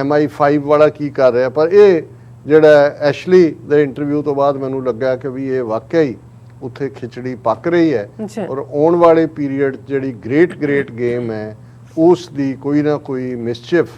MI5 ਵਾਲਾ ਕੀ ਕਰ ਰਿਹਾ, ਪਰ ਇਹ ਜਿਹੜਾ ਐਸ਼ਲੀ ਦੇ ਇੰਟਰਵਿਊ ਤੋਂ ਬਾਅਦ ਮੈਨੂੰ ਲੱਗਾ ਕਿ ਵੀ ਇਹ ਵਾਕਿਆ ਹੀ ਉੱਥੇ ਖਿਚੜੀ ਪੱਕ ਰਹੀ ਹੈ ਔਰ ਆਉਣ ਵਾਲੇ ਪੀਰੀਅਡ ਜਿਹੜੀ ਗ੍ਰੇਟ ਗੇਮ ਹੈ ਉਸ ਦੀ ਕੋਈ ਨਾ ਕੋਈ ਮਿਸਚਿਫ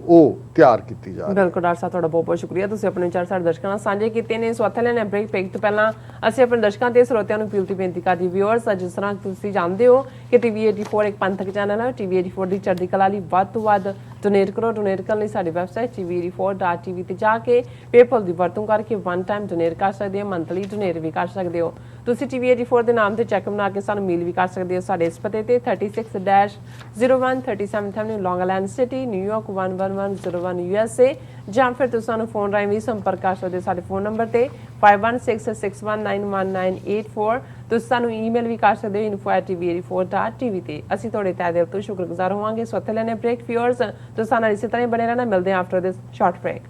ਉਹ ਤਿਆਰ ਕੀਤੀ ਜਾ ਰਹੀ ਹੈ। ਬਿਲਕੁਲ ਡਾਕਟਰ ਸਾਹਿਬ, ਤੁਹਾਡਾ ਬਹੁਤ ਬਹੁਤ ਸ਼ੁਕਰੀਆ, ਤੁਸੀਂ ਆਪਣੇ ਵਿਚਾਰ ਸਾਡੇ ਦਰਸ਼ਕਾਂ ਨਾਲ ਸਾਂਝੇ ਕੀਤੇ ਨੇ। ਸੋ ਇੱਥੇ ਲੈਣੇ ਬ੍ਰੇਕ ਤੋਂ ਪਹਿਲਾਂ ਅਸੀਂ ਆਪਣੇ ਦਰਸ਼ਕਾਂ ਤੇ ਸਰੋਤਿਆਂ ਨੂੰ ਅਪੀਲ ਤੇ ਬੇਨਤੀ ਕਰਦੀ, ਵਿਊਅਰਸ, ਜਿਸ ਤਰ੍ਹਾਂ ਤੁਸੀਂ ਜਾਣਦੇ ਹੋ ਕਿ TV84 ਇੱਕ ਪੰਥਕ ਚੈਨਲ ਹੈ। TV84 ਦੀ ਚੜ੍ਹਦੀ ਕਲਾ ਲਈ ਵੱਧ ਤੋਂ ਵੱਧ ਡੋਨੇਟ ਕਰੋ। ਡੋਨੇਟ ਕਰਨ ਲਈ ਸਾਡੀ ਵੈਬਸਾਈਟ TV84.tv ਤੇ ਜਾ ਕੇ ਪੇਪਲ ਦੀ ਵਰਤੋਂ ਕਰਕੇ ਵਨ ਟਾਈਮ ਡੋਨੇਟ ਕਰ ਸਕਦੇ ਹੋ, ਮੰਥਲੀ ਡੋਨੇਟ ਵੀ ਕਰ ਸਕਦੇ ਹੋ। ਤੁਸੀਂ TV84 ਦੇ ਨਾਮ ਤੇ ਚੈੱਕ ਬਣਾ ਕੇ ਸਾਨੂੰ ਮੇਲ ਵੀ ਕਰ ਸਕਦੇ ਹੋ ਸਾਡੇ ਇਸ ਪਤੇ ਤੇ 36-01 37 ਐਵਨਿਊ, ਲੌਂਗ ਆਈਲੈਂਡ ਸਿਟੀ, ਨਿਊਯਾਰਕ 11101 USA, ਜਾਂ ਫਿਰ ਤੁਸੀਂ ਸਾਨੂੰ ਫੋਨ ਰਾਹੀਂ ਵੀ ਸੰਪਰਕ ਕਰ ਸਕਦੇ ਹੋ ਸਾਡੇ ਫੋਨ ਨੰਬਰ ਤੇ 5166191984। ਤੁਸੀਂ ਸਾਨੂੰ ਈਮੇਲ ਵੀ ਕਰ ਸਕਦੇ ਹੋ info@tv84.tv ਤੇ। ਅਸੀਂ ਤੁਹਾਡੇ ਤਹਿ ਦਿਲ ਤੋਂ ਸ਼ੁਕਰਗੁਜ਼ਾਰ ਹੋਵਾਂਗੇ। ਸੋ ਇੱਥੇ ਲੈਣੇ ਬ੍ਰੇਕ, ਵਿਊਅਰਸ, ਤੁਸੀਂ ਸਾਡੇ ਨਾਲ ਇਸੇ ਤਰ੍ਹਾਂ ਹੀ ਬਣੇ ਰਹਿਣਾ। ਮਿਲਦੇ ਹਾਂ ਆਫਟਰ ਦਿਸ ਸ਼ਾਰਟ ਬ੍ਰੇਕ।